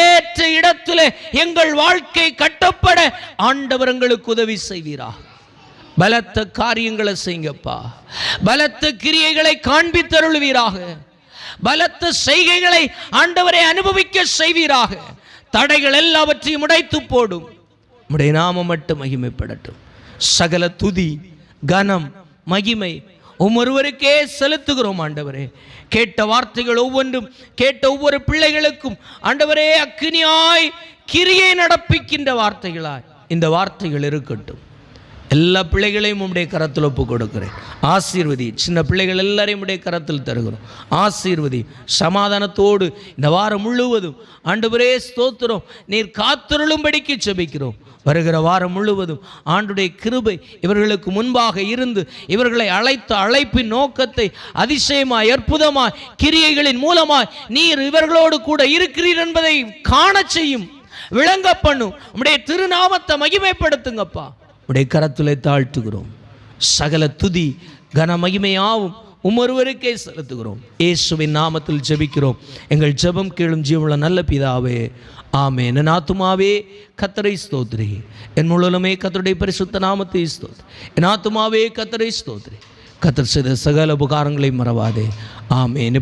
ஏற்ற இடத்திலே எங்கள் வாழ்க்கை கட்டப்பட ஆண்டவர் எங்களுக்கு உதவி செய்வீரா. பலத்த காரியங்களை செய்யுங்கப்பா, பலத்த கிரியைகளை காண்பித்தருள்வீராக, பலத்த செய்கைகளை ஆண்டவரை அனுபவிக்க செய்வீராக. தடைகள் எல்லாவற்றையும் உடைத்து போடும். உம்முடைய நாமம் மட்டும் மகிமைப்படட்டும். சகல துதி, கனம், மகிமை ஒவ்வொருவருக்கே செலுத்துகிறோம் ஆண்டவரே. கேட்ட வார்த்தைகள் ஒவ்வொன்றும், கேட்ட ஒவ்வொரு பிள்ளைகளுக்கும் ஆண்டவரே அக்கினியாய் கிரியை நடப்பிக்கின்ற வார்த்தைகளாய் இந்த வார்த்தைகள் இருக்கட்டும். எல்லா பிள்ளைகளையும் உம்முடைய கரத்தில் ஒப்பு கொடுக்கிறேன். ஆசீர்வதி. சின்ன பிள்ளைகள் எல்லாரையும் உடைய கரத்தில் தருகிறோம். ஆசீர்வதி. சமாதானத்தோடு இந்த வாரம் முழுவதும் ஆண்டவரே ஸ்தோத்திரம், நீர் காத்தருளும்படிக்கு ஜெபிக்கிறோம். வருகிற வாரம் முழுவதும் ஆண்டுடைய கிருபை இவர்களுக்கு முன்பாக இருந்து இவர்களை அழைத்த அழைப்பின் நோக்கத்தை அதிசயமாய், அற்புதமாய், கிரியைகளின் மூலமாய் நீர் இவர்களோடு கூட இருக்கிறீர் என்பதை காண செய்யும், விளங்க பண்ணும். உம்முடைய திருநாமத்தை மகிமைப்படுத்துங்கப்பா. உடைய கரத்திலே தாழ்த்துகிறோம். சகல துதி, கன மகிமையாவும் ஒருவருக்கே செலுத்துகிறோம். இயேசுவின் நாமத்தில் ஜெபிக்கிறோம். எங்கள் ஜெபம் கேளும் ஜீவனுள்ள நல்ல பிதாவே, ஆமென். என் ஆத்துமாவே கர்த்தரை ஸ்தோத்திரி, என் முழுவதுமே கர்த்தருடைய பரிசுத்த நாமத்தை ஸ்தோத்திரி. என் ஆத்துமாவே கர்த்தரை ஸ்தோத்திரி, கர்த்தர் செய்த சகல உபகாரங்களை மறவாதே. ஆமென்.